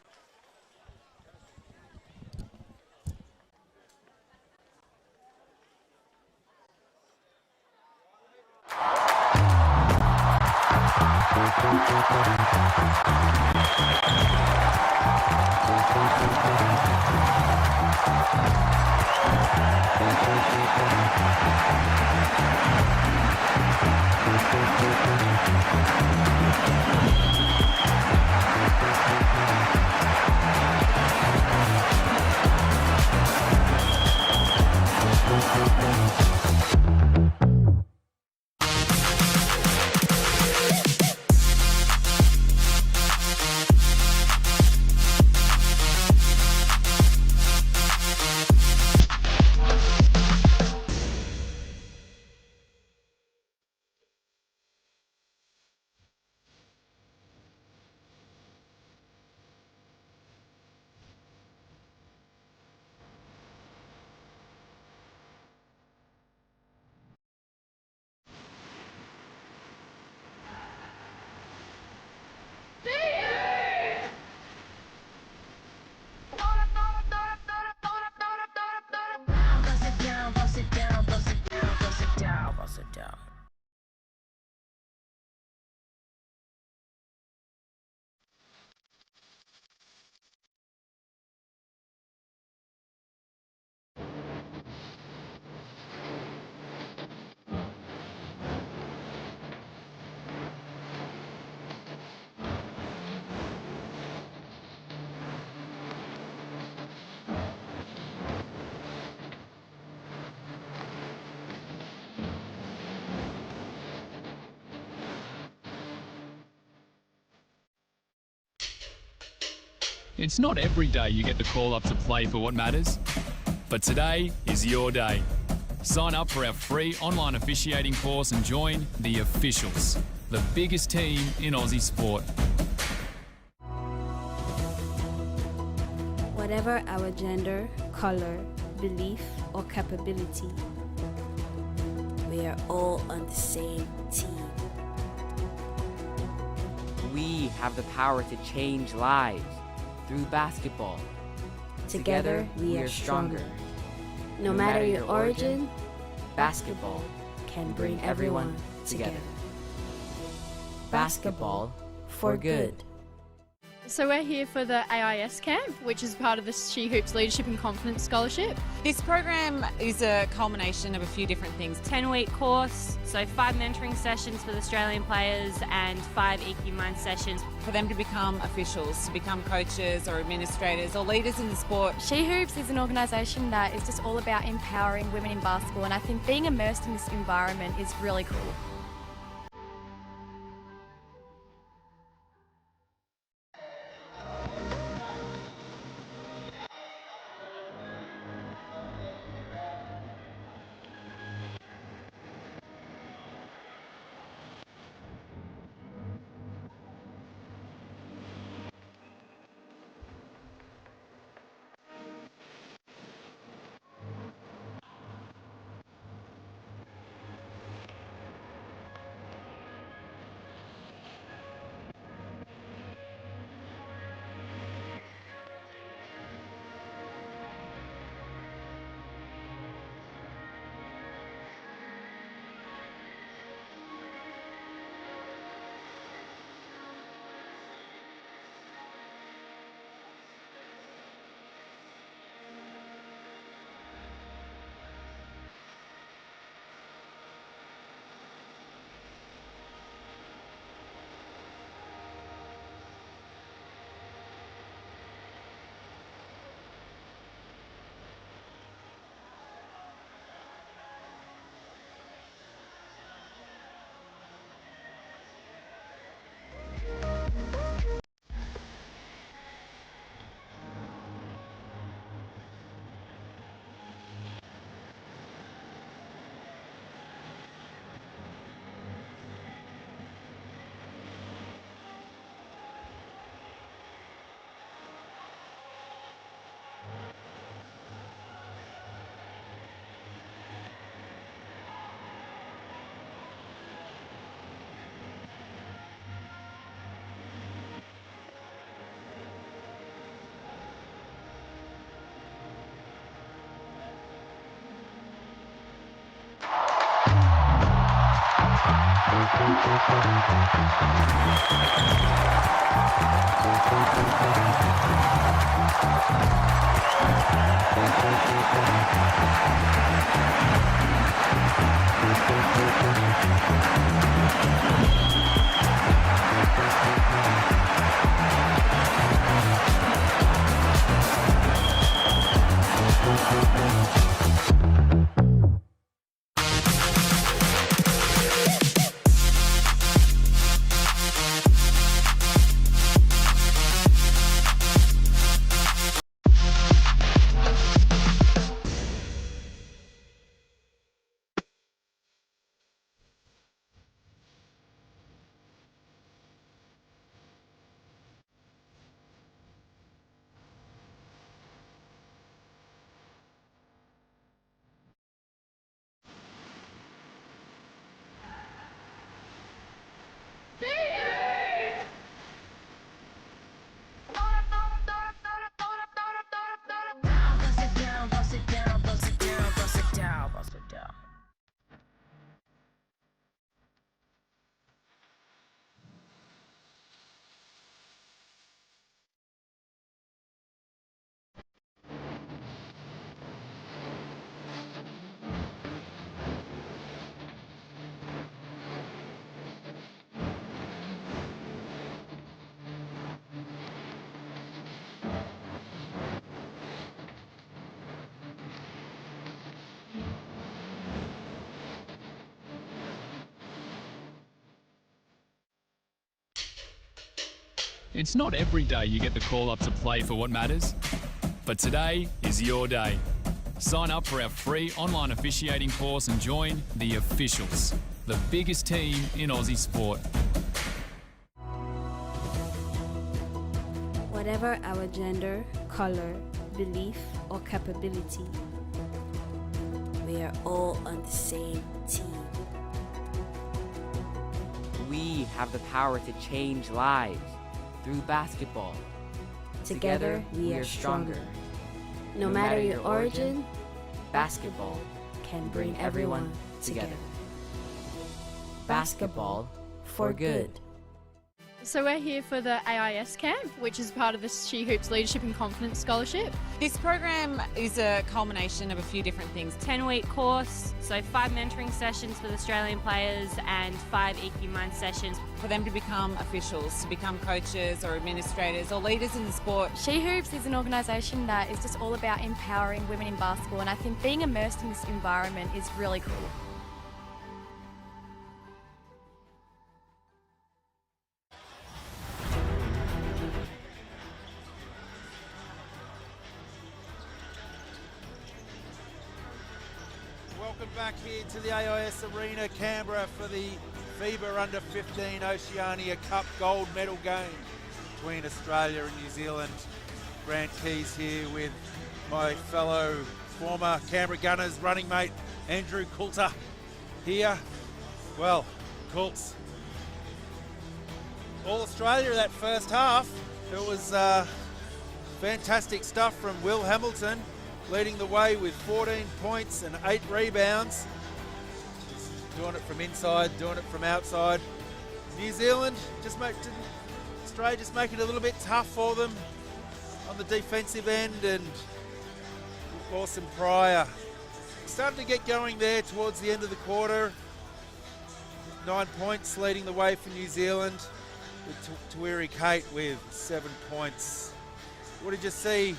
It's not every day you get to call up to play for what matters, but today is your day. Sign up for our free online officiating course and join the Officials, the biggest team in Aussie sport. Whatever our gender, colour, belief or capability, we are all on the same team. We have the power to change lives through basketball. Together, we are stronger. No matter your origin, basketball can bring everyone together. Basketball for good. So we're here for the AIS camp, which is part of the She Hoops Leadership and Confidence Scholarship. This program is a culmination of a few different things. 10-week course, so 5 mentoring sessions for the Australian players and 5 EQ Mind sessions. For them to become officials, to become coaches or administrators or leaders in the sport. She Hoops is an organisation that is just all about empowering women in basketball, and I think being immersed in this environment is really cool. It's not every day you get the call up to play for what matters, but today is your day. Sign up for our free online officiating course and join the Officials, the biggest team in Aussie sport. Whatever our gender, colour, belief or capability, we are all on the same team. We have the power to change lives through basketball. Together we are stronger. No matter your origin, basketball can bring everyone together. Basketball for good. So we're here for the AIS camp, which is part of the She Hoops Leadership and Confidence Scholarship. This program is a culmination of a few different things. 10-week course, so 5 mentoring sessions for the Australian players and 5 EQ Mind sessions. For them to become officials, to become coaches or administrators or leaders in the sport. She Hoops is an organisation that is just all about empowering women in basketball, and I think being immersed in this environment is really cool. Welcome back here to the AIS Arena, Canberra, for the FIBA U15 Oceania Cup gold medal game between Australia and New Zealand. Grant Keys here with my fellow former Canberra Gunners running mate Andrew Coulter here. Well, Coults, all Australia that first half. It was fantastic stuff from Will Hamilton, leading the way with 14 points and 8 rebounds. Doing it from inside, doing it from outside. New Zealand Australia just making it a little bit tough for them on the defensive end, and Lawson Pryor starting to get going there towards the end of the quarter. 9 points leading the way for New Zealand, with Tuiri Kate with 7 points. What did you see,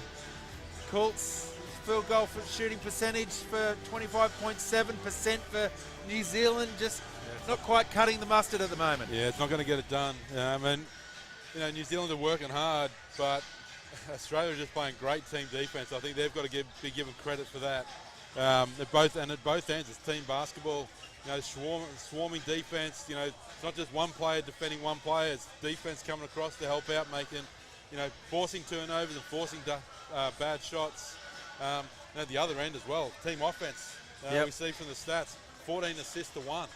Colts? Field goal for shooting percentage for 25.7% for New Zealand, just not quite cutting the mustard at the moment. Yeah, it's not going to get it done. And New Zealand are working hard, but Australia are just playing great team defense. I think they've got to be given credit for that. At both ends, it's team basketball. Swarming defense. It's not just one player defending one player. It's defense coming across to help out, making, forcing turnovers and forcing bad shots. At the other end as well, team offense. We see from the stats, 14 assists to 1.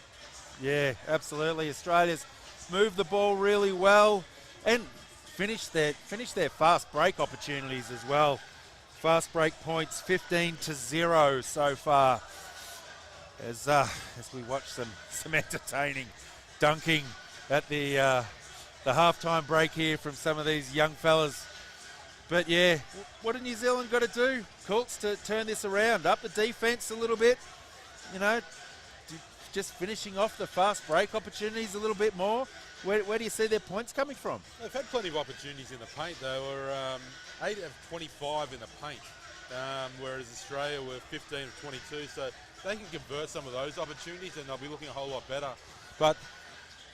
Yeah, absolutely. Australia's moved the ball really well and finished their fast break opportunities as well. Fast break points 15-0 so far. As we watch some entertaining dunking at the halftime break here from some of these young fellas. But yeah, what have New Zealand got to do, Colts, to turn this around? Up the defence a little bit, you know, just finishing off the fast break opportunities a little bit more. Where do you see their points coming from? They've had plenty of opportunities in the paint. They were 8 of 25 in the paint, whereas Australia were 15 of 22. So they can convert some of those opportunities and they'll be looking a whole lot better. But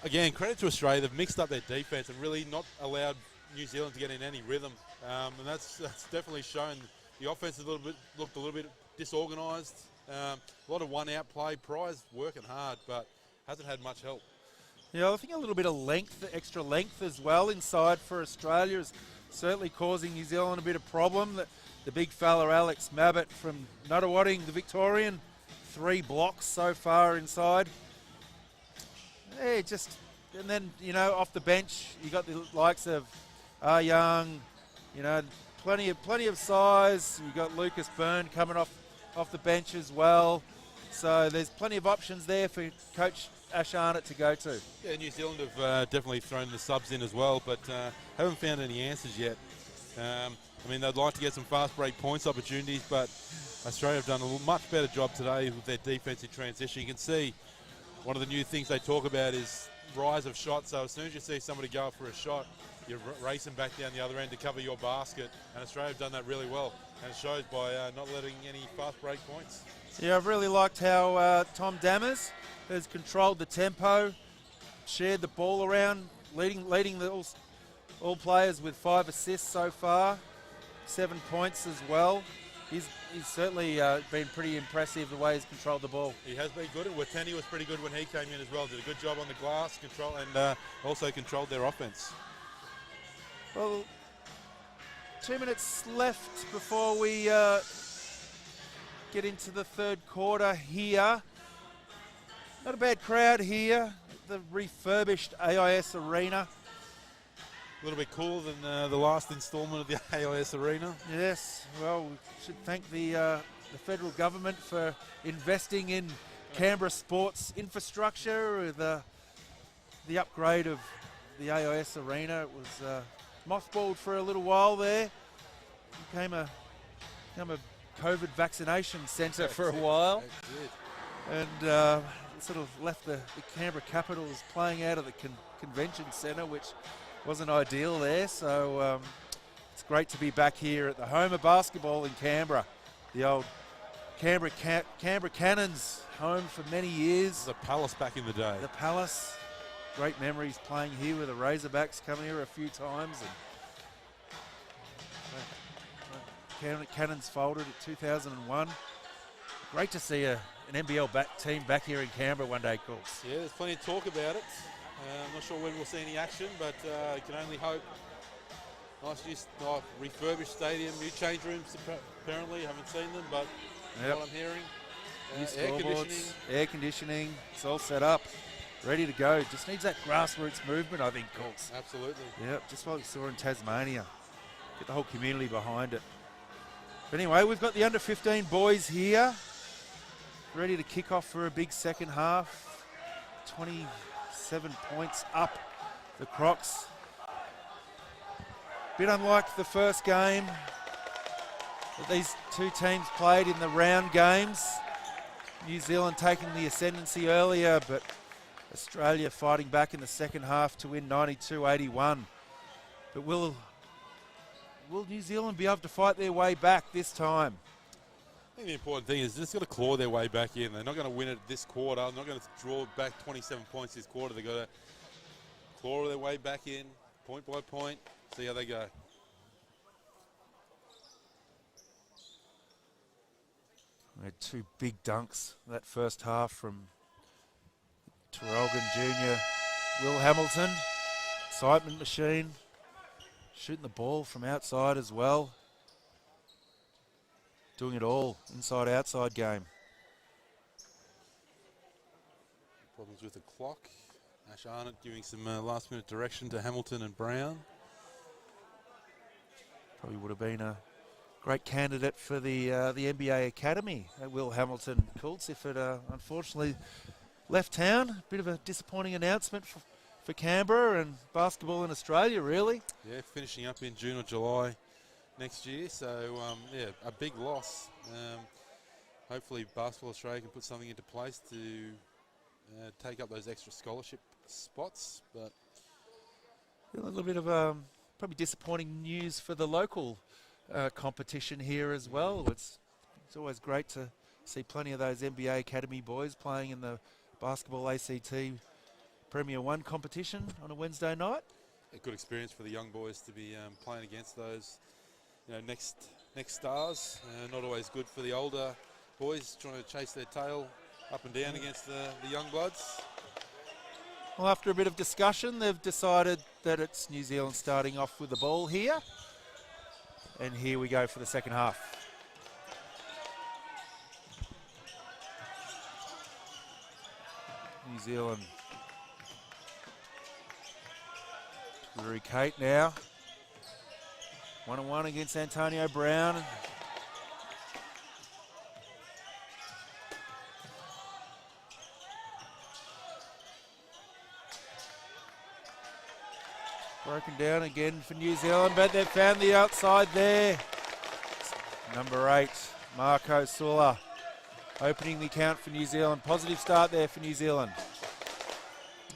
again, credit to Australia. They've mixed up their defence and really not allowed New Zealand to get in any rhythm. And that's definitely shown. The offense looked a little bit disorganised. A lot of one-out play. Pry's working hard, but hasn't had much help. Yeah, I think a little bit of length, extra length as well inside for Australia is certainly causing New Zealand a bit of problem. The big fella Alex Mabbott from Nuttawading, the Victorian, 3 blocks so far inside. Yeah, and then, you know, off the bench, you got the likes of Young, you know, plenty of size. You got Lucas Byrne coming off the bench as well. So there's plenty of options there for Coach Ash Arnott to go to. Yeah, New Zealand have definitely thrown the subs in as well, but haven't found any answers yet. I mean, they'd like to get some fast break points opportunities, but Australia have done a much better job today with their defensive transition. You can see one of the new things they talk about is rise of shots. So as soon as you see somebody go up for a shot, you're racing back down the other end to cover your basket, and Australia have done that really well, and it shows by not letting any fast break points. Yeah, I've really liked how Tom Dammers has controlled the tempo, shared the ball around, leading all players with 5 assists so far, 7 points as well. He's certainly been pretty impressive the way he's controlled the ball. He has been good, and Wateni was pretty good when he came in as well. Did a good job on the glass, and also controlled their offense. Well, 2 minutes left before we get into the third quarter here. Not a bad crowd here, the refurbished AIS Arena. A little bit cooler than the last instalment of the AIS Arena. Yes, well, we should thank the federal government for investing in Canberra sports infrastructure with the upgrade of the AIS Arena. It was mothballed for a little while there. Became a COVID vaccination centre for a while. And sort of left the Canberra Capitals playing out of the convention centre, which wasn't ideal there. So it's great to be back here at the home of basketball in Canberra. The old Canberra Cannons, home for many years. The Palace back in the day. The Palace. Great memories playing here with the Razorbacks, coming here a few times. And Cannons folded at 2001. Great to see an NBL team back here in Canberra one day, Colts. Yeah, there's plenty of talk about it. I'm not sure when we'll see any action, but can only hope. Nice refurbished stadium, new change rooms apparently. Haven't seen them, but what I'm hearing. Air conditioning, it's all set up, ready to go. Just needs that grassroots movement, I think, Colts. Absolutely. Yep, just like we saw in Tasmania. Get the whole community behind it. But anyway, we've got the under-15 boys here, ready to kick off for a big second half. 27 points up the Crocs. Bit unlike the first game that these two teams played in the round games. New Zealand taking the ascendancy earlier, but Australia fighting back in the second half to win 92-81. But will New Zealand be able to fight their way back this time? I think the important thing is they're just got to claw their way back in. They're not going to win it this quarter. They're not going to draw back 27 points this quarter. They've got to claw their way back in, point by point, see how they go. We had 2 big dunks that first half from Terrelgan Jr., Will Hamilton, excitement machine, shooting the ball from outside as well. Doing it all, inside-outside game. Problems with the clock. Ash Arnott giving some last-minute direction to Hamilton and Brown. Probably would have been a great candidate for the NBA Academy at Will Hamilton, Colts, if it unfortunately left town. Bit of a disappointing announcement for Canberra and basketball in Australia, really. Yeah, finishing up in June or July next year. So, yeah, a big loss. Hopefully Basketball Australia can put something into place to take up those extra scholarship spots. But a little bit of probably disappointing news for the local competition here as well. It's always great to see plenty of those NBA Academy boys playing in the Basketball ACT Premier 1 competition on a Wednesday night. A good experience for the young boys to be playing against those, next stars. Not always good for the older boys trying to chase their tail up and down against the young bloods. Well, after a bit of discussion, they've decided that it's New Zealand starting off with the ball here. And here we go for the second half. New Zealand. Rory Kate now. 1-on-1 against Antonio Brown. Broken down again for New Zealand, but they've found the outside there. Number 8, Marco Sula, opening the count for New Zealand. Positive start there for New Zealand.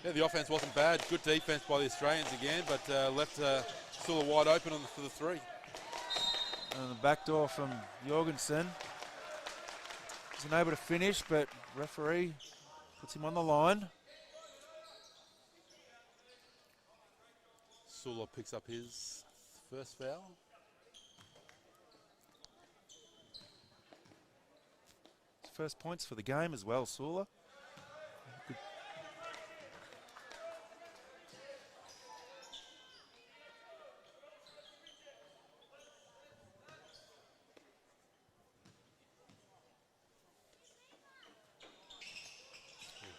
Yeah, the offense wasn't bad. Good defense by the Australians again, but left Sula wide open for the three. And the back door from Jorgensen. Wasn't able to finish, but referee puts him on the line. Sula picks up his first foul. First points for the game as well, Sula. Good.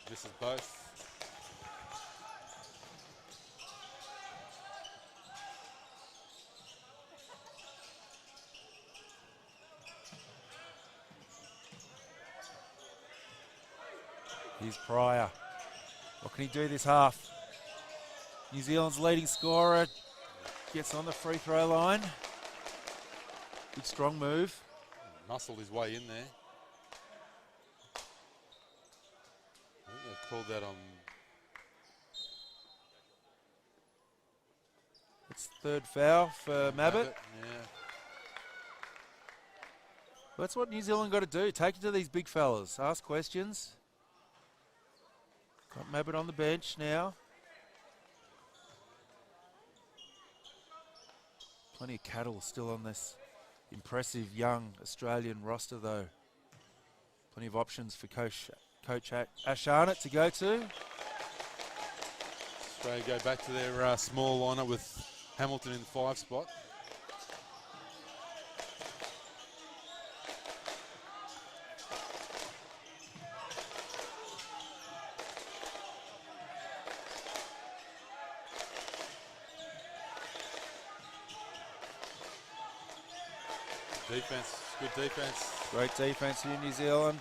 Misses both. Here's Pryor. What can he do this half? New Zealand's leading scorer gets on the free throw line. Good strong move. Muscled his way in there. I think they've called that on. It's third foul for Mabbutt. Yeah. Well, that's what New Zealand got to do. Take it to these big fellas. Ask questions. Got Mabbutt on the bench now. Plenty of cattle still on this impressive young Australian roster, though. Plenty of options for Coach Ash Arnott to go to. Australia go back to their small lineup with Hamilton in the 5 spot. Defense, good defense. Great defense here in New Zealand.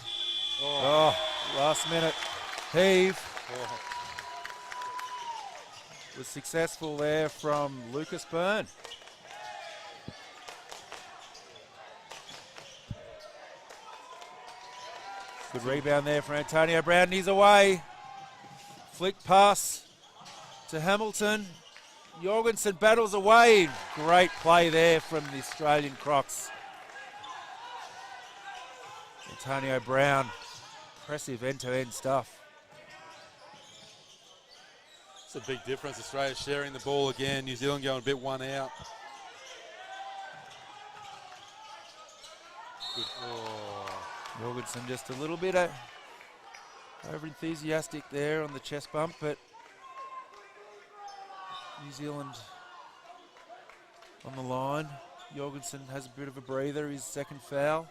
Oh, Last minute heave. oh. Was successful there from Lucas Byrne. Good rebound there for Antonio Brown. He's away. Flick pass to Hamilton. Jorgensen battles away. Great play there from the Australian Crocs. Antonio Brown. Impressive end-to-end stuff. It's a big difference. Australia sharing the ball again. New Zealand going a bit one out. Good. Oh. Jorgensen just a little bit over-enthusiastic there on the chest bump, but New Zealand on the line. Jorgensen has a bit of a breather, his second foul.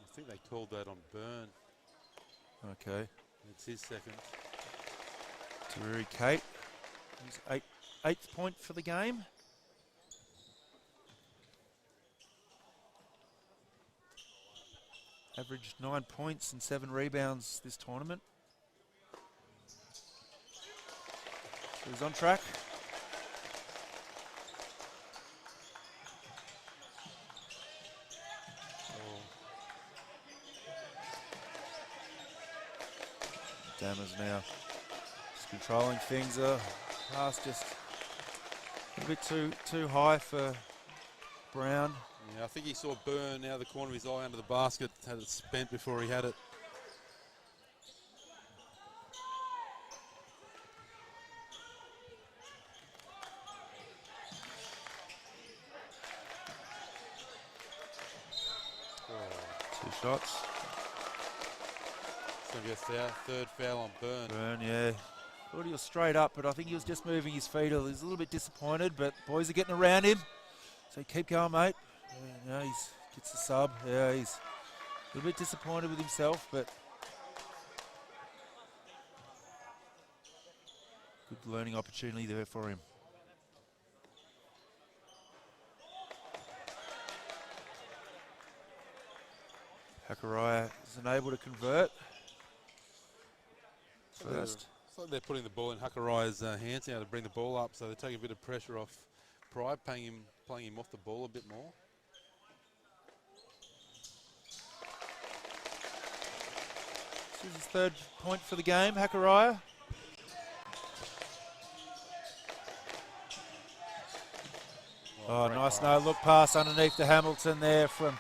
I think they called that on Byrne. Okay. It's his second. Rory Kate, his eighth point for the game. averaged 9 points and 7 rebounds this tournament. So he's on track. Dammers now just controlling things. Pass just a bit too high for Brown. Yeah, I think he saw Byrne out of the corner of his eye under the basket, had it spent before he had it. Two shots. It's going to be a third foul on Byrne. Byrne, yeah. Thought he was straight up, but I think he was just moving his feet. He's a little bit disappointed, but boys are getting around him. So keep going, mate. Yeah, he gets the sub. Yeah, he's a little bit disappointed with himself, but good learning opportunity there for him. Hakaraya isn't able to convert. First. It's like they're putting the ball in Hakaraya's hands now to bring the ball up, so they're taking a bit of pressure off Pride, playing him off the ball a bit more. This is his third point for the game, Hakaraya. Oh, nice no-look pass underneath to Hamilton there from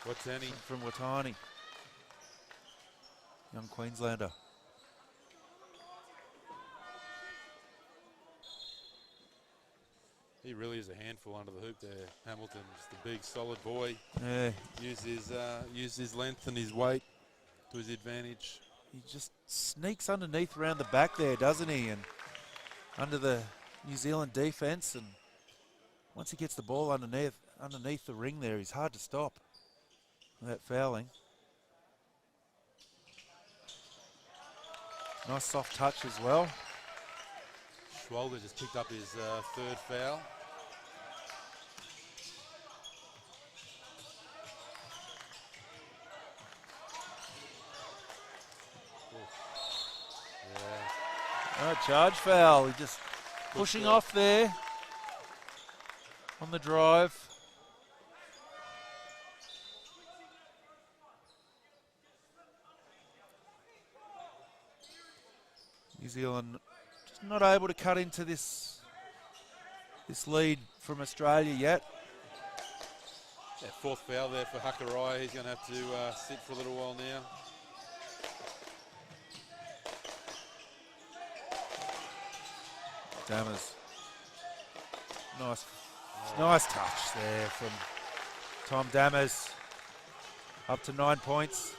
Watani. Young Queenslander. He really is a handful under the hoop there, Hamilton. Just a big, solid boy. Yeah. Use his length and his weight to his advantage. He just sneaks underneath around the back there, doesn't he? And under the New Zealand defence, and once he gets the ball underneath the ring there, he's hard to stop without fouling. Nice soft touch as well. Schwalder just picked up his third foul. Oh, charge foul. He just pushing off there on the drive. New Zealand just not able to cut into this lead from Australia yet. Yeah, fourth foul there for Hakaraya. He's going to have to sit for a little while now. Dammers. Nice touch there from Tom Dammers. Up to 9 points.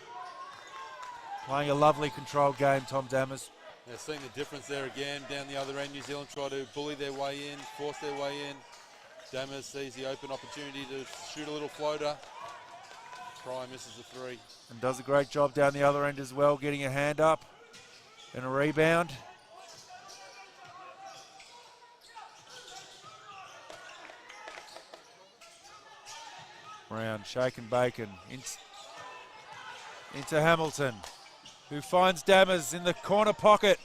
Playing a lovely controlled game, Tom Dammers. They're seeing the difference there again. Down the other end, New Zealand try to bully their way in, force their way in. Dammers sees the open opportunity to shoot a little floater. Fry misses the three. And does a great job down the other end as well, getting a hand up and a rebound. Brown, shake and bacon, into Hamilton, who finds Dammers in the corner pocket.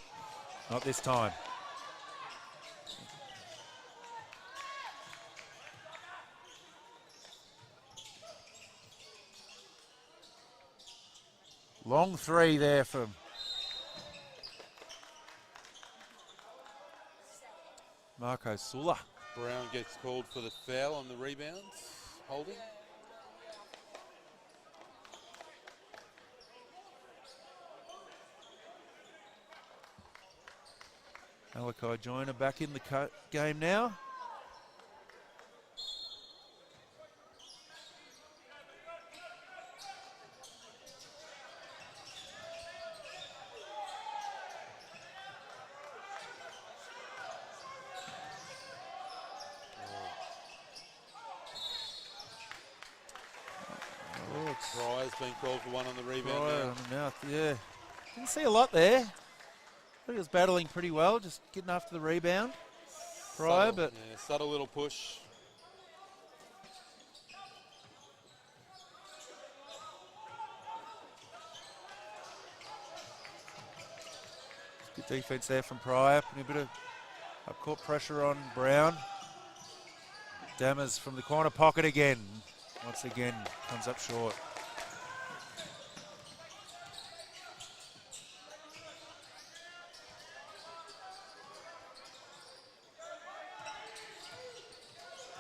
Not this time. Long three there from Marco Sulla. Brown gets called for the foul on the rebound, holding. Malachi Joyner back in the game now. Fry's been called for one on the rebound now. Yeah. Didn't see a lot there. I think he was battling pretty well, just getting after the rebound. Pryor, but subtle little push. defense there from Pryor, putting a bit of up-court pressure on Brown. Dammers from the corner pocket again. Once again, comes up short.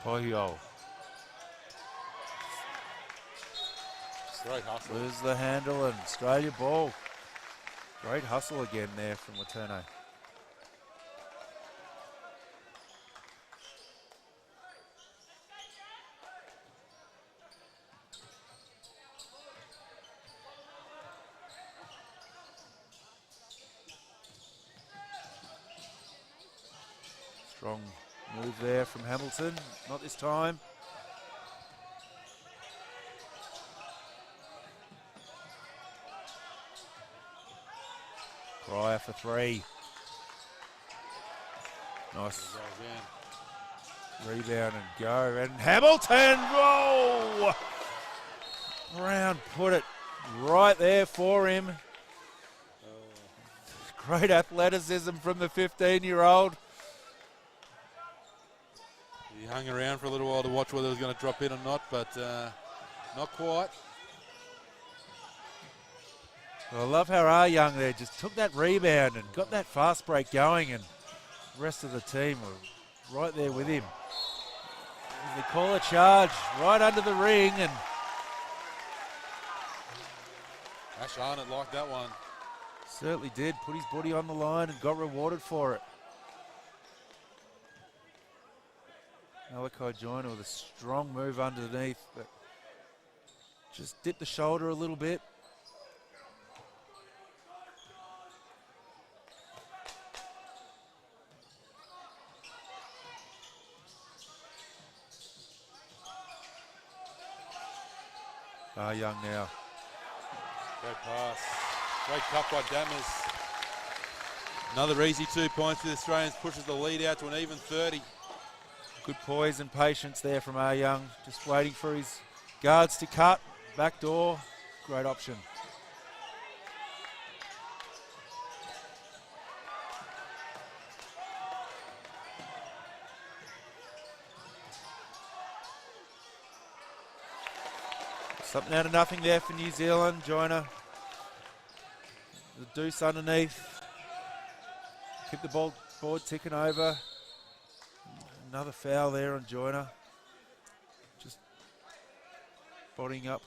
Pohio. Great hustle. Lose the handle and Australia ball. Great hustle again there from Letourneau. Strong move there from Hamilton. Not this time. Pryor for three. Nice rebound and go. And Hamilton, whoa! Brown put it right there for him. Great athleticism from the 15-year-old. He hung around for a little while to watch whether it was going to drop in or not, but not quite. Well, I love how our young there just took that rebound and got that fast break going, and the rest of the team were right there with him. They call a charge right under the ring, and Ash Arnott liked that one. certainly did. Put his body on the line and got rewarded for it. Malachi Joyner with a strong move underneath, but just dipped the shoulder a little bit. Young now. Great pass. Great cut by Dammers. Another easy 2 points for the Australians, pushes the lead out to an even 30. Good poise and patience there from our young. Just waiting for his guards to cut. Back door. Great option. Something out of nothing there for New Zealand. Joyner. The deuce underneath. Keep the board ticking over. Another foul there on Joyner. Just bodying up.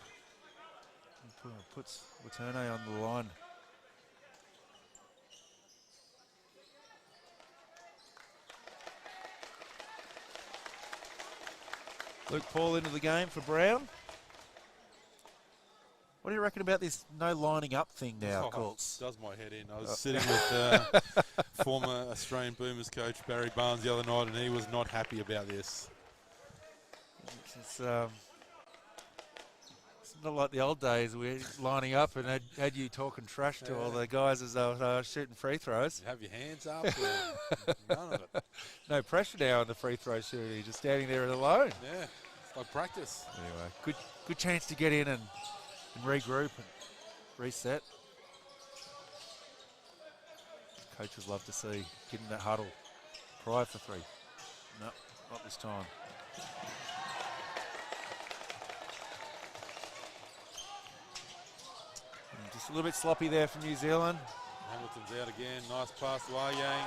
Puts Letourneau on the line. Luke Paul into the game for Brown. What do you reckon about this no lining up thing now, Colts? Does my head in. I was sitting with former Australian Boomers coach Barry Barnes the other night, and he was not happy about this. It's not like the old days where we're lining up and had you talking trash to all the guys as they were shooting free throws. You have your hands up. None of it. No pressure now on the free throw shooter. You're just standing there alone. Yeah, it's like practice. Anyway, good chance to get in and regroup and reset. Coaches love to see get in that huddle. Pryor for three. No, not this time. And just a little bit sloppy there from New Zealand. Hamilton's out again. Nice pass to Yang.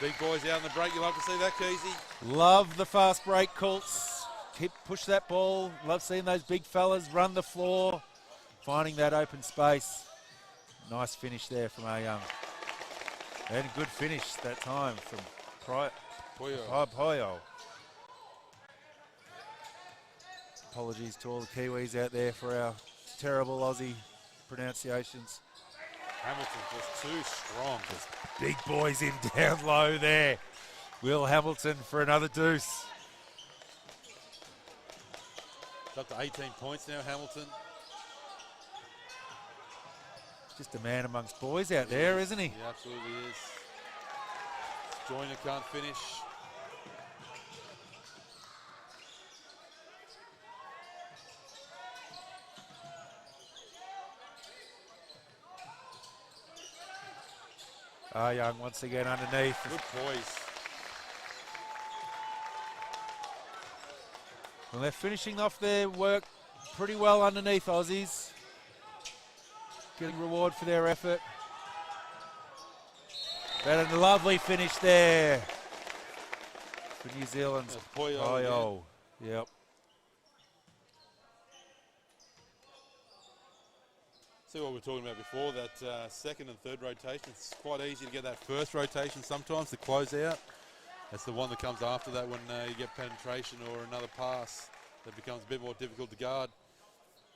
Big boys out in the break. You love to see that, Keezy. Love the fast break, Colts. Push that ball. Love seeing those big fellas run the floor, finding that open space. Nice finish there from our young. And a good finish that time from Pohio. Apologies to all the Kiwis out there for our terrible Aussie pronunciations. Hamilton just too strong. Just big boys in down low there. Will Hamilton for another deuce. It's up to 18 points now, Hamilton. Just a man amongst boys out there, isn't he? He absolutely is. Joyner can't finish. Young once again underneath. Good poise. Well, they're finishing off their work pretty well underneath, Aussies. Getting reward for their effort. But a lovely finish there for New Zealand's Poyo. Yep. See what we were talking about before, that second and third rotation. It's quite easy to get that first rotation sometimes to close out. That's the one that comes after that when you get penetration or another pass that becomes a bit more difficult to guard.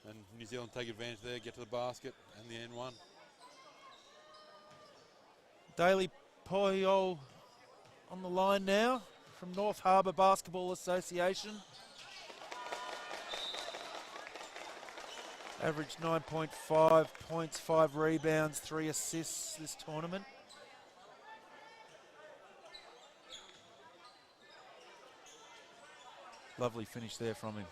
And New Zealand take advantage there, get to the basket, and the end one. Daily Poyo on the line now from North Harbour Basketball Association. Averaged 9.5 points, 5 rebounds, 3 assists this tournament. Lovely finish there from him.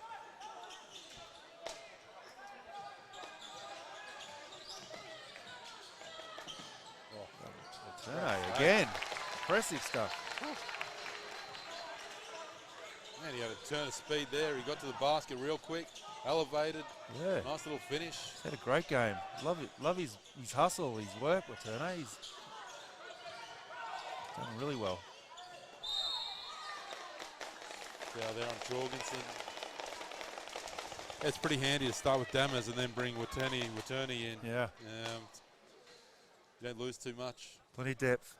Again, impressive stuff. Man, he had a turn of speed there. He got to the basket real quick, elevated. Yeah. Nice little finish. He's had a great game. Love it. Love his hustle, his work with Turner. He's done really well. Yeah, there on Jorgensen. It's pretty handy to start with Dammers and then bring Waterney in. Yeah. You don't lose too much. Plenty of depth.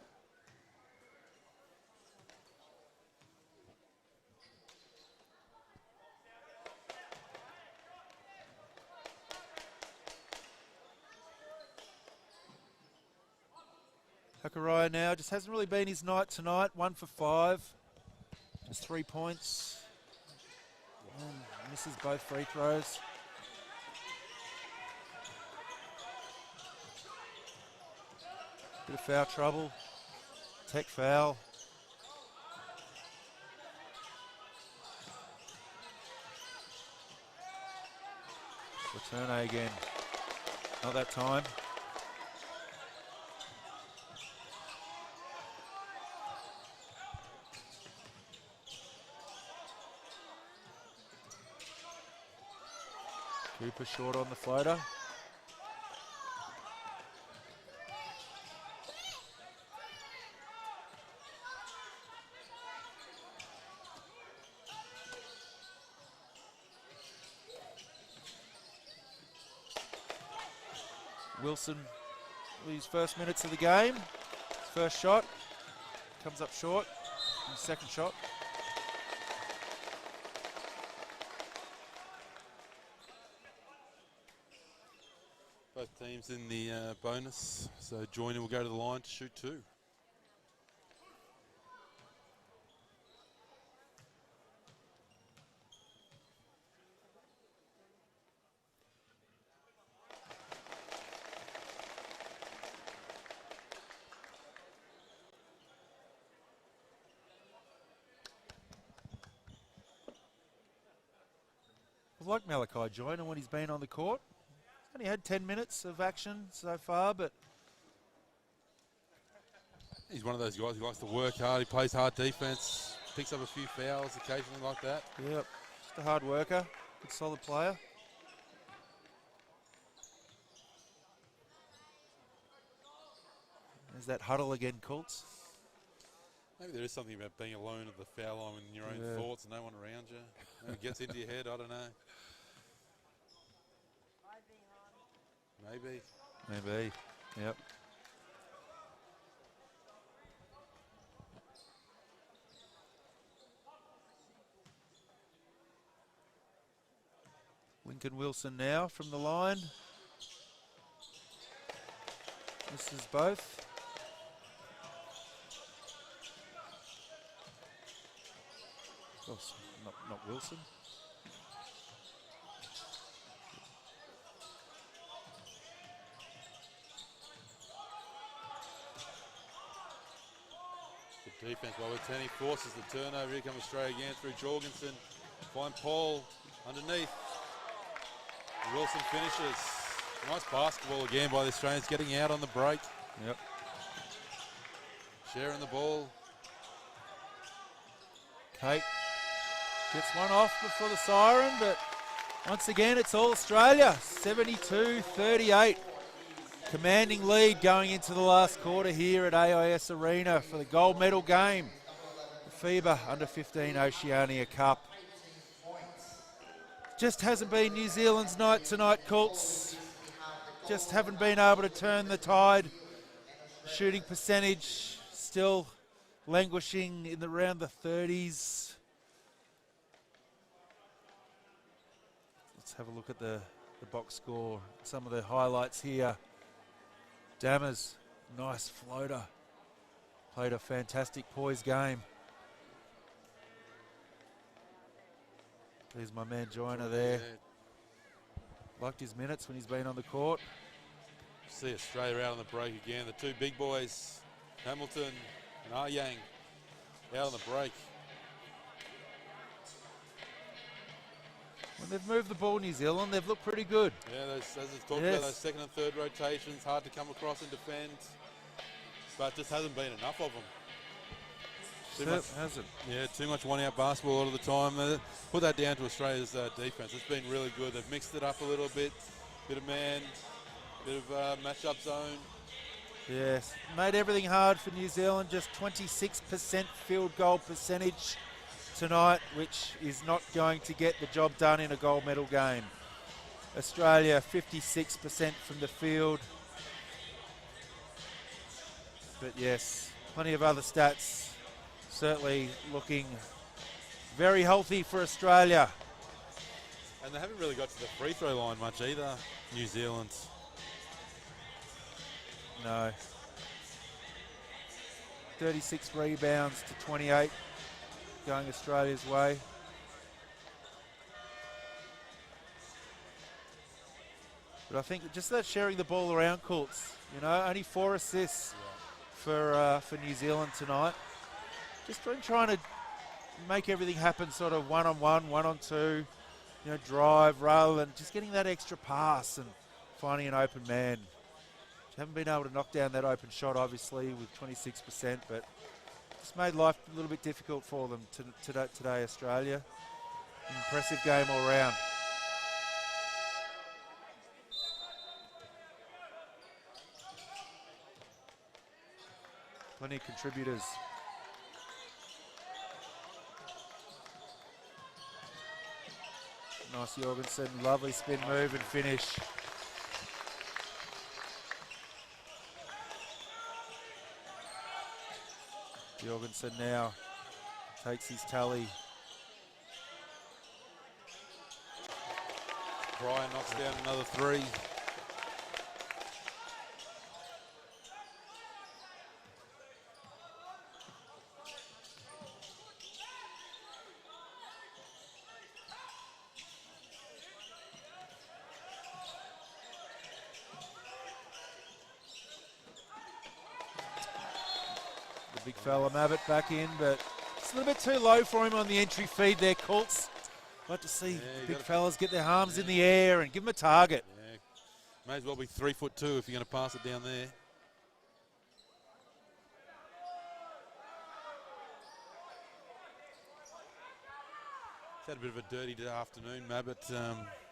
Hakaraya now just hasn't really been his night tonight. 1 for 5. Just 3 points. And misses both free throws. Bit of foul trouble. Tech foul. Return again. Not that time. Cooper short on the floater. Wilson, his first minutes of the game. His first shot comes up short. His second shot. Both teams in the bonus, so Joyner will go to the line to shoot 2. I've liked Malachi Joyner when he's been on the court. He's only had 10 minutes of action so far, but he's one of those guys who likes to work hard. He plays hard defense, picks up a few fouls occasionally like that. Yep, just a hard worker, good solid player. There's that huddle again, Colts. Maybe there is something about being alone at the foul line in your own thoughts and no one around you. Maybe it gets into your head, I don't know. Maybe. Yep. Lincoln Wilson now from the line. Misses both. Oh, not Wilson. Good defense by Waterney, forces the turnover. Here comes Australia again through Jorgensen. Find Paul underneath. Wilson finishes. Nice basketball again by the Australians, getting out on the break. Yep. sharing the ball. Kate gets one off before the siren, but once again, it's all Australia, 72-38. Commanding lead going into the last quarter here at AIS Arena for the gold medal game, the FIBA U15 Oceania Cup. Just hasn't been New Zealand's night tonight, Colts. Just haven't been able to turn the tide. Shooting percentage still languishing in around the 30s. Let's have a look at the box score. Some of the highlights here. Dammers, nice floater. Played a fantastic poise game. There's my man Joyner there. Liked his minutes when he's been on the court. See Australia out on the break again. The two big boys, Hamilton and Yang, out on the break. When they've moved the ball, New Zealand, they've looked pretty good. Yeah, as we've talked about, those second and third rotations, hard to come across and defend, but just hasn't been enough of them. Hasn't. Yeah, too much one-out basketball a lot of the time. Put that down to Australia's defense. It's been really good. They've mixed it up a little bit. Bit of man, bit of match-up zone. Yes, made everything hard for New Zealand. Just 26% field goal percentage tonight, which is not going to get the job done in a gold medal game. Australia, 56% from the field. But yes, plenty of other stats. Certainly looking very healthy for Australia. And they haven't really got to the free throw line much either, New Zealand. No. 36 rebounds to 28 going Australia's way. But I think just that sharing the ball around, Colts. You know, only 4 assists for New Zealand tonight. Just trying to make everything happen sort of one-on-one, one-on-two, you know, drive rather than just getting that extra pass and finding an open man. Haven't been able to knock down that open shot, obviously, with 26%, but it's made life a little bit difficult for them today, Australia. Impressive game all round. Plenty of contributors. Nice Jorgensen, lovely spin move and finish. Jorgensen now takes his tally. Brian knocks down another 3. Big fella Mabbott back in, but it's a little bit too low for him on the entry feed there, Colts. Like to see big fellas get their arms in the air and give him a target. Yeah. May as well be 3'2" if you're going to pass it down there. He's had a bit of a dirty afternoon, Mabbott.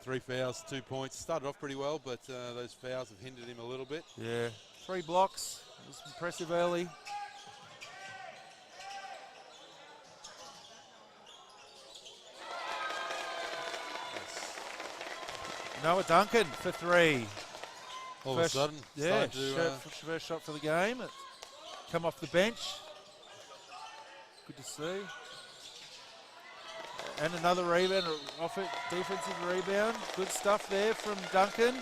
3 fouls, 2 points. Started off pretty well, but those fouls have hindered him a little bit. Yeah, 3 blocks. It was impressive early. Noah Duncan for 3. All of a sudden, yeah, first shot for the game. It's come off the bench. Good to see. And another rebound, off it, defensive rebound. Good stuff there from Duncan,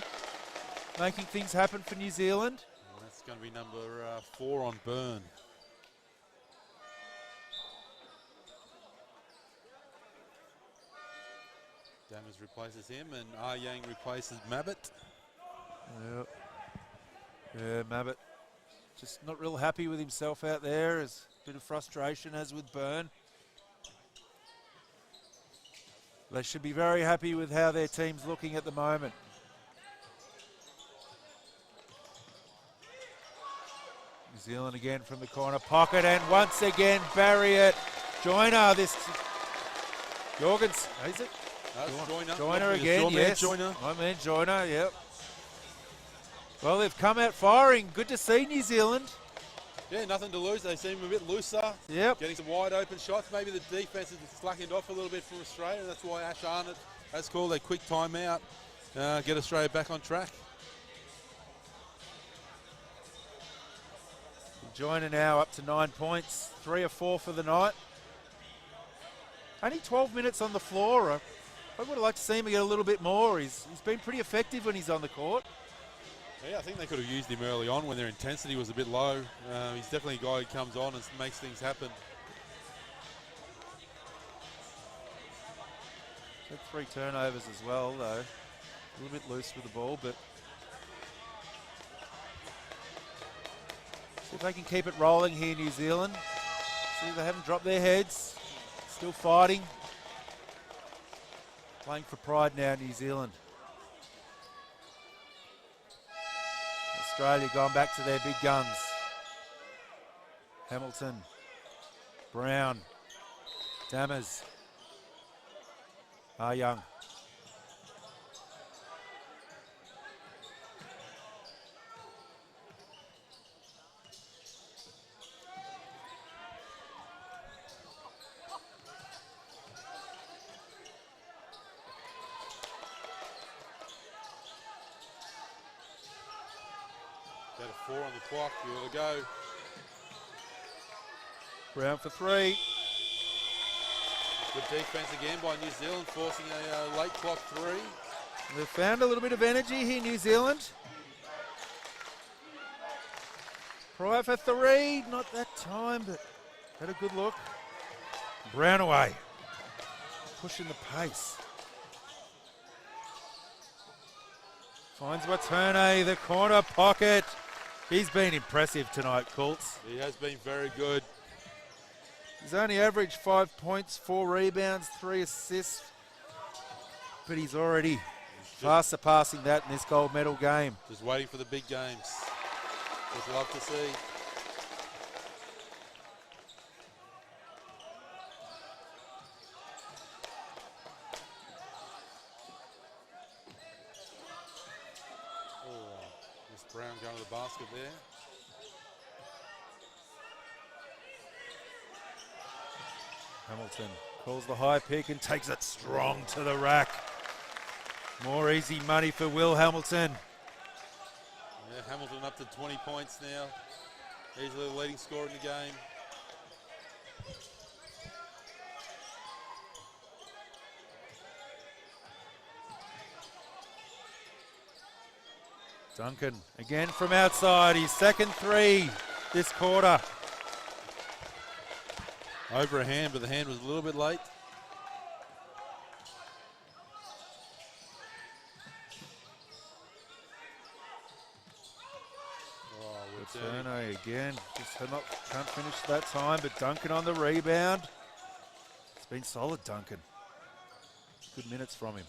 making things happen for New Zealand. And that's going to be number 4 on Byrne. Dammers replaces him, and Yang replaces Mabbott. Yep. Yeah, Mabbott just not real happy with himself out there. There's a bit of frustration, as with Byrne. They should be very happy with how their team's looking at the moment. New Zealand again from the corner pocket, and once again bury it. Joyner, this Jorgens, is it? Joyner again, yes. My man Joyner, yep. Well, they've come out firing. Good to see New Zealand. Yeah, nothing to lose. They seem a bit looser. Yep. Getting some wide open shots. Maybe the defense is slackened off a little bit from Australia. That's why Ash Arnott has called a quick timeout. Get Australia back on track. Joyner now up to 9 points, 3 of 4 for the night. Only 12 minutes on the floor. I would have liked to see him get a little bit more. He's been pretty effective when he's on the court. Yeah, I think they could have used him early on when their intensity was a bit low. He's definitely a guy who comes on and makes things happen. Had 3 turnovers as well, though. A little bit loose with the ball, but see if they can keep it rolling here, New Zealand. See if they haven't dropped their heads. Still fighting. Playing for pride now, New Zealand. Australia going back to their big guns. Hamilton, Brown, Dammers, Young. Got a 4 on the clock. Here we go. Brown for 3. Good defense again by New Zealand, forcing a late clock 3. They've found a little bit of energy here, New Zealand. Pryor for 3. Not that time, but had a good look. Brown away. Pushing the pace. Finds Waterne, the corner pocket. He's been impressive tonight, Colts. He has been very good. He's only averaged 5 points, 4 rebounds, 3 assists. But he's already far surpassing that in this gold medal game. Just waiting for the big games. Just love to see. Brown going to the basket there. Hamilton calls the high pick and takes it strong to the rack. More easy money for Will Hamilton. Yeah, Hamilton up to 20 points now. Easily the leading scorer in the game. Duncan again from outside, his second 3 this quarter. Over a hand, but the hand was a little bit late. Turner again, just can't finish that time, but Duncan on the rebound. It's been solid, Duncan. Good minutes from him.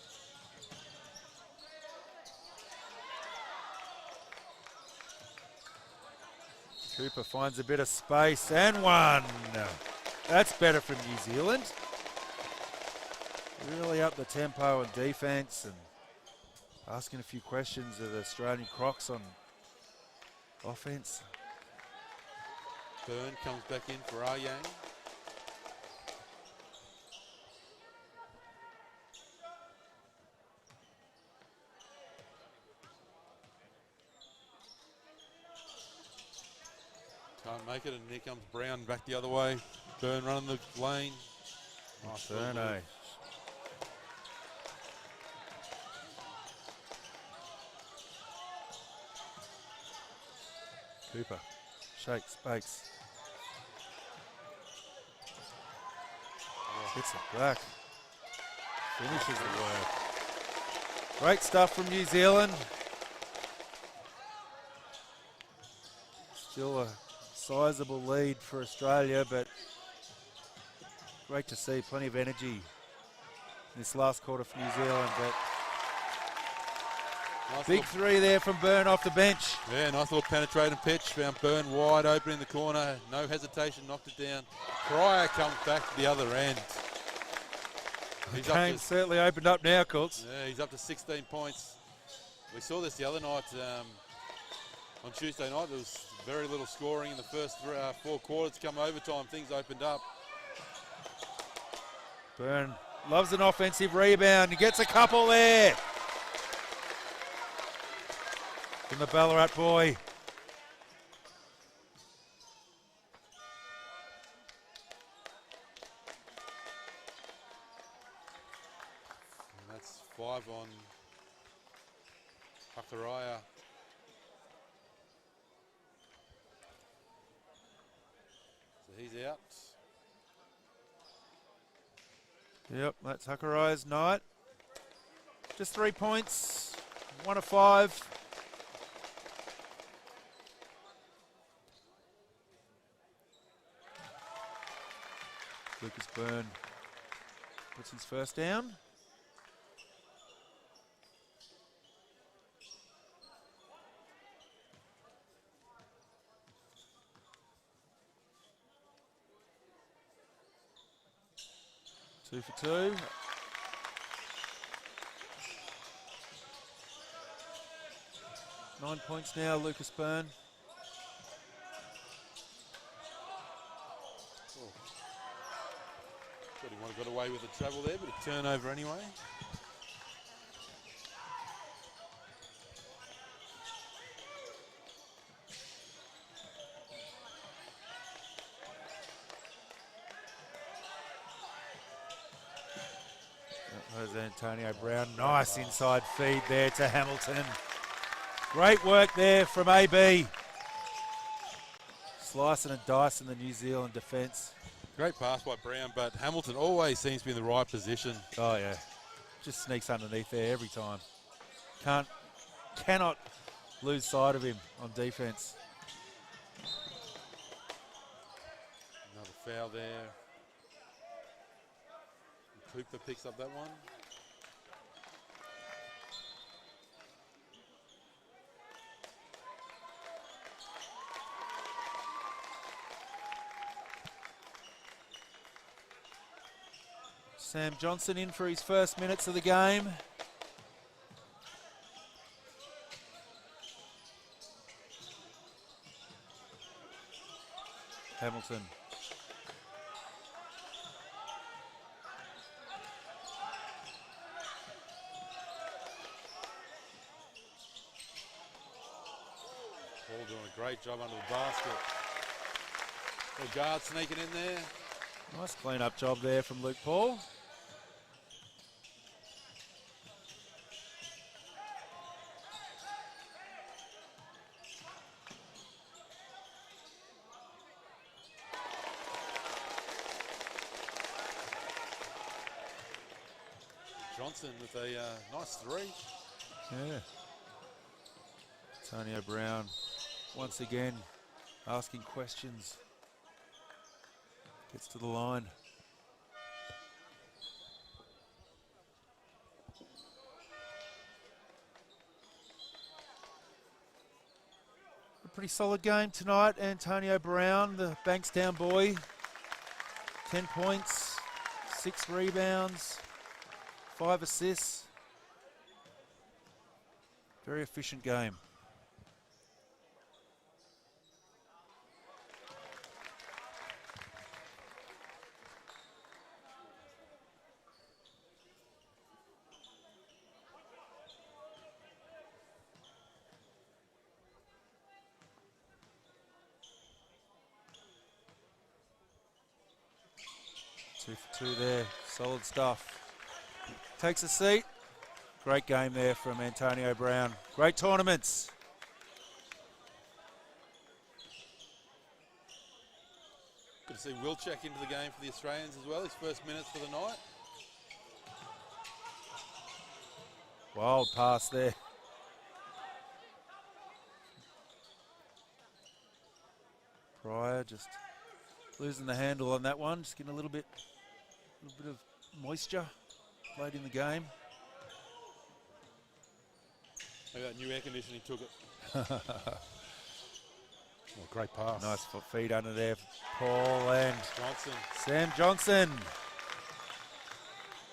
Cooper finds a bit of space and 1. That's better from New Zealand. Really up the tempo and defense and asking a few questions of the Australian Crocs on offense. Byrne comes back in for Yang. Can't make it, and here comes Brown back the other way. Byrne running the lane. Nice Byrne. Cooper shakes, bakes. Hits it back. Finishes the work. Great stuff from New Zealand. Still a sizable lead for Australia, but great to see plenty of energy in this last quarter for New Zealand. But Nice Big little, three there from Byrne off the bench. yeah, nice little penetrating pitch. Found Byrne wide open in the corner. No hesitation, knocked it down. Pryor comes back to the other end. The He's up game to, certainly opened up now, Colts. yeah, he's up to 16 points. We saw this the other night on Tuesday night. There was very little scoring in the first 4 quarters. Come overtime, things opened up. Byrne loves an offensive rebound. He gets a couple there. From the Ballarat boy. And that's 5 on Hakaraya. So he's out. Yep, that's Hakaraya's night. Just 3 points, 1 of 5. Lucas Byrne puts his first down. Two for 2. Nine points now, Lucas Byrne. Thought he might have got away with the travel there, but a turnover anyway. There's Antonio Brown. Nice inside feed there to Hamilton. Great work there from AB. Slicing and dicing the New Zealand defence. Great pass by Brown, but Hamilton always seems to be in the right position. Oh yeah, just sneaks underneath there every time. Cannot lose sight of him on defence. Another foul there. Cooper picks up that one. Sam Johnson in for his first minutes of the game. Hamilton. Paul doing a great job under the basket. The guard sneaking in there. Nice clean-up job there from Luke Paul. Johnson with a nice 3. Yeah. Antonio Brown once again asking questions. Gets to the line. A pretty solid game tonight. Antonio Brown, the Bankstown boy. 10 points, 6 rebounds, 5 assists. Very efficient game. Two for 2 there, solid stuff. Takes a seat. Great game there from Antonio Brown. Great tournaments. Good to see Will check into the game for the Australians as well. His first minutes for the night. Wild pass there. Pryor just losing the handle on that one. Just getting a little bit of moisture late in the game. Maybe that new air conditioning took it. Oh, great pass. Nice feet under there for Paul and Johnson. Sam Johnson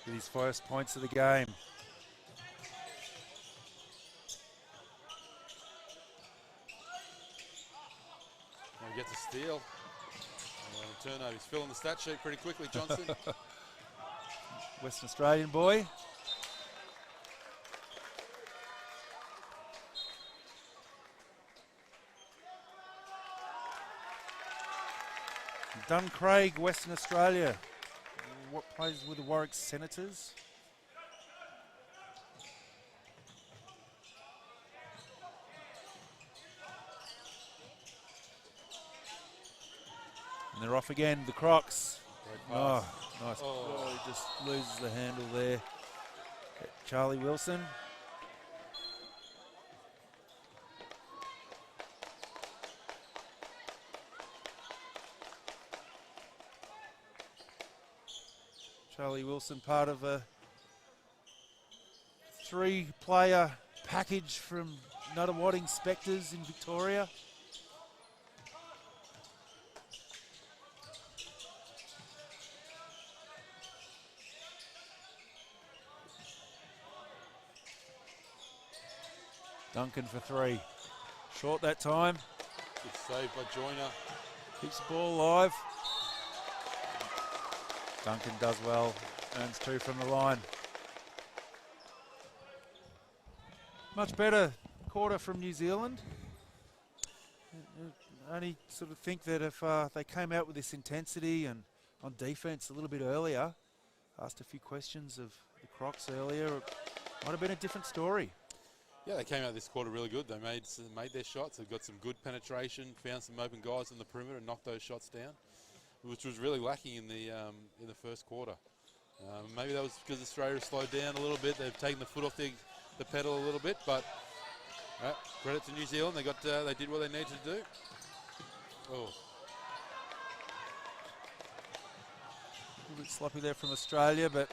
with his first points of the game. He gets a steal. Turnover. He's filling the stat sheet pretty quickly, Johnson. Western Australian boy. Duncraig, Western Australia. What plays with the Warwick Senators? And they're off again, the Crocs. Oh, nice. Oh, he just loses the handle there. Charlie Wilson. Charlie Wilson, part of a 3-player package from Nuttawading Spectres in Victoria. Duncan for 3. Short that time. Good save by Joyner. Keeps the ball alive. Duncan does well, earns 2 from the line. Much better quarter from New Zealand. I only sort of think that if they came out with this intensity and on defense a little bit earlier, asked a few questions of the Crocs earlier, it might have been a different story. Yeah, they came out this quarter really good. They made their shots. They've got some good penetration, found some open guys in the perimeter and knocked those shots down, which was really lacking in the first quarter. Maybe that was because Australia slowed down a little bit. They've taken the foot off the pedal a little bit, but credit to New Zealand. They did what they needed to do. Oh, A little bit sloppy there from Australia, but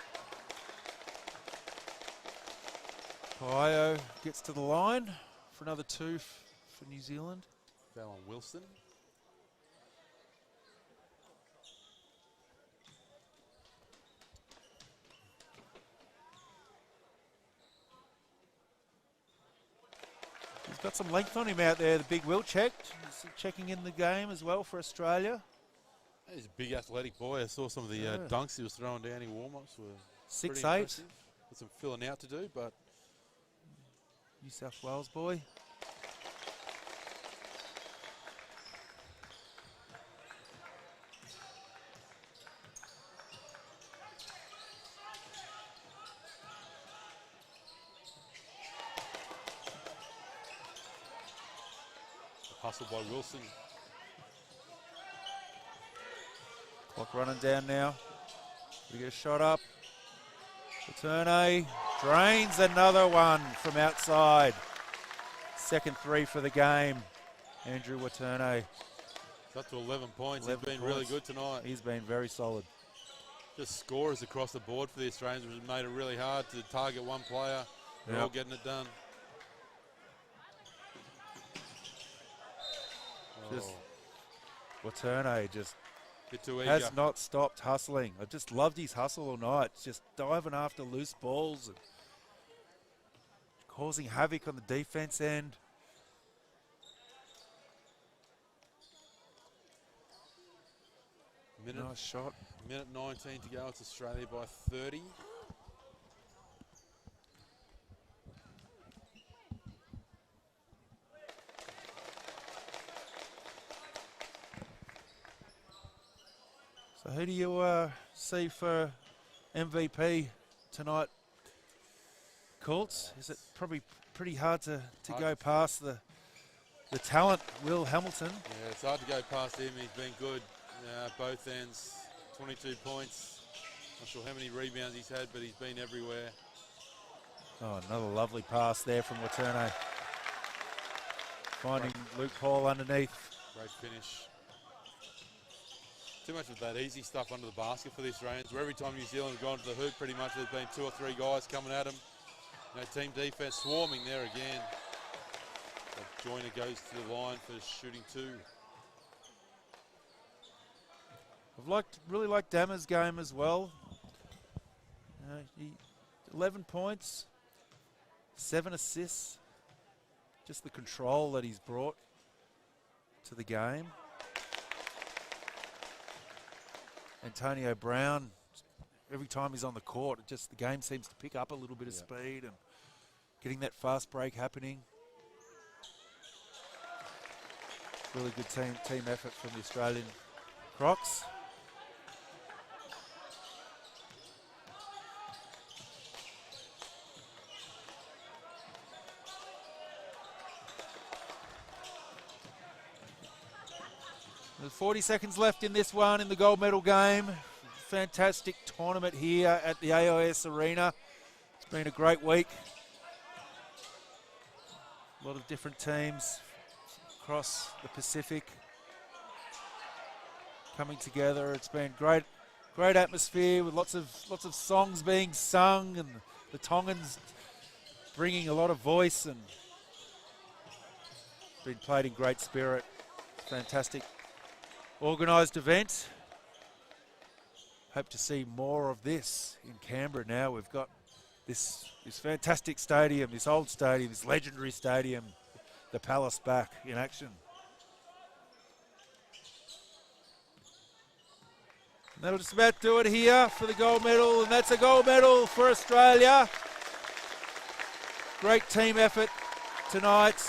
Paio gets to the line for another 2 for New Zealand. foul on Wilson. He's got some length on him out there, the big Will checked. He's checking in the game as well for Australia. He's a big athletic boy. I saw some of the dunks he was throwing down in warm-ups were 6'8". Got some filling out to do, but New South Wales boy. hustle by Wilson. Clock running down now. We get a shot up. Waterne drains another one from outside. Second three for the game. Andrew Waterne. It's up to 11 points. 11 He's been points. really good tonight. He's been very solid. Just scorers across the board for the Australians, which made it really hard to target one player. They're all getting it done. Just Waterne just bit too eager. has not stopped hustling. I just loved his hustle all night. Just diving after loose balls and causing havoc on the defense end. Nice shot. Minute 19 to go. It's Australia by 30. So who do you see for MVP tonight, Colts? Is it probably pretty hard to go past the talent, Will Hamilton? Yeah, it's hard to go past him. He's been good both ends. 22 points. Not sure how many rebounds he's had, but he's been everywhere. Oh, another lovely pass there from Waterne. Finding Luke Paul underneath. Great finish. Too much of that easy stuff under the basket for the Australians, where every time New Zealand have gone to the hoop, pretty much there's been 2 or 3 guys coming at them. Team defense swarming there again. But Joyner goes to the line for shooting 2. I've really liked Dammer's game as well. 11 points, 7 assists. Just the control that he's brought to the game. Antonio Brown, every time he's on the court, the game seems to pick up a little bit of speed and getting that fast break happening. Really good team effort from the Australian Crocs. There's 40 seconds left in this one in the gold medal game. Fantastic tournament here at the AIS Arena. It's been a great week. A lot of different teams across the Pacific coming together. It's been great atmosphere with lots of songs being sung and the Tongans bringing a lot of voice and been played in great spirit. Fantastic organised event. Hope to see more of this in Canberra now. We've got this fantastic stadium, this old stadium, this legendary stadium, the Palace back in action. And that'll just about do it here for the gold medal, and that's a gold medal for Australia. Great team effort tonight.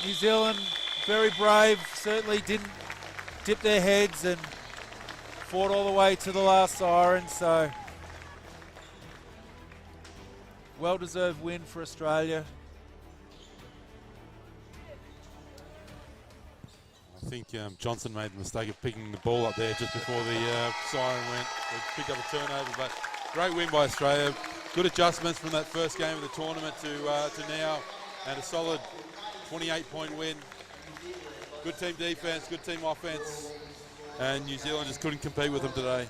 New Zealand, very brave, certainly didn't dip their heads and fought all the way to the last siren, so well-deserved win for Australia. I think Johnson made the mistake of picking the ball up there just before the siren went. They picked up a turnover, but great win by Australia. Good adjustments from that first game of the tournament to now, and a solid 28-point win. Good team defense, good team offense, and New Zealand just couldn't compete with them today.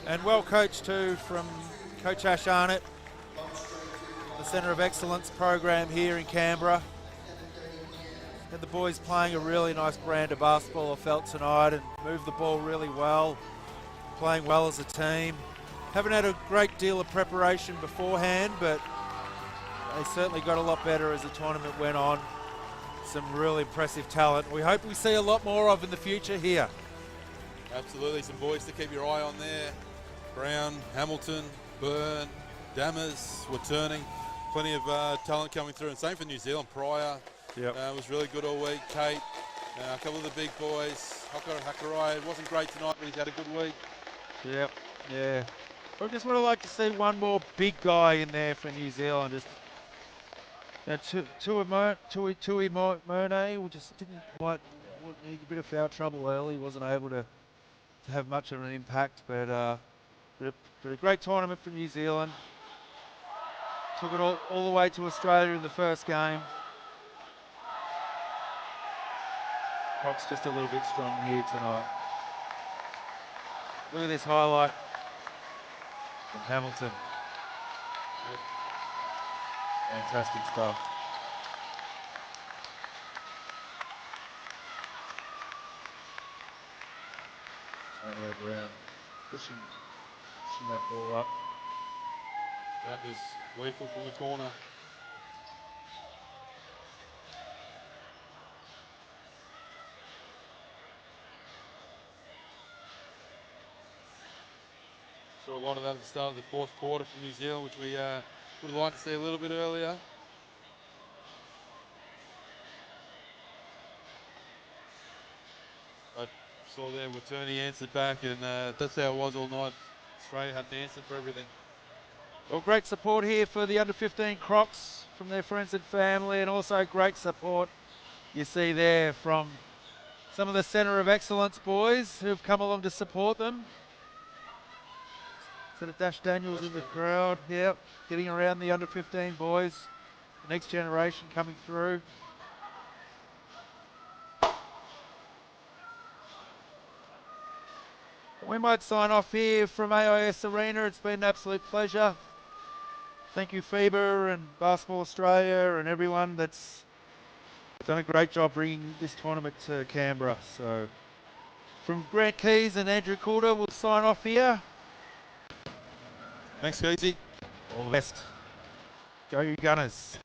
And well coached too from Coach Ash Arnott, the Centre of Excellence program here in Canberra. And the boys playing a really nice brand of basketball, I felt, tonight, and moved the ball really well, playing well as a team. Haven't had a great deal of preparation beforehand, but they certainly got a lot better as the tournament went on. Some really impressive talent we hope we see a lot more of in the future here. Absolutely, some boys to keep your eye on there. Brown, Hamilton, Byrne, Dammers were turning. Plenty of talent coming through, and same for New Zealand. Pryor was really good all week. Kate, a couple of the big boys. Hakarai wasn't great tonight, but he's had a good week. Yep, yeah. I just would have liked to see one more big guy in there for New Zealand. Just Tui Mone, we just didn't quite need a bit of foul trouble early. Wasn't able to have much of an impact, but a great tournament for New Zealand. Took it all the way to Australia in the first game. Crocs just a little bit strong here tonight. Look at this highlight from Hamilton. Fantastic stuff. Brown pushing that ball up. That was lethal from the corner. Saw a lot of that at the start of the fourth quarter from New Zealand, which we would like to see a little bit earlier. But saw there Waterney answered back, and that's how it was all night. Australia had to answer for everything. Well, great support here for the under-15 Crocs from their friends and family, and also great support you see there from some of the Centre of Excellence boys who've come along to support them. So Dash Daniels in the crowd, yep, getting around the under-15 boys, the next generation coming through. We might sign off here from AIS Arena. It's been an absolute pleasure. Thank you, FIBA and Basketball Australia and everyone that's done a great job bringing this tournament to Canberra. So, from Grant Keys and Andrew Coulter, we'll sign off here. Thanks, Casey. All the best. Go you Gunners.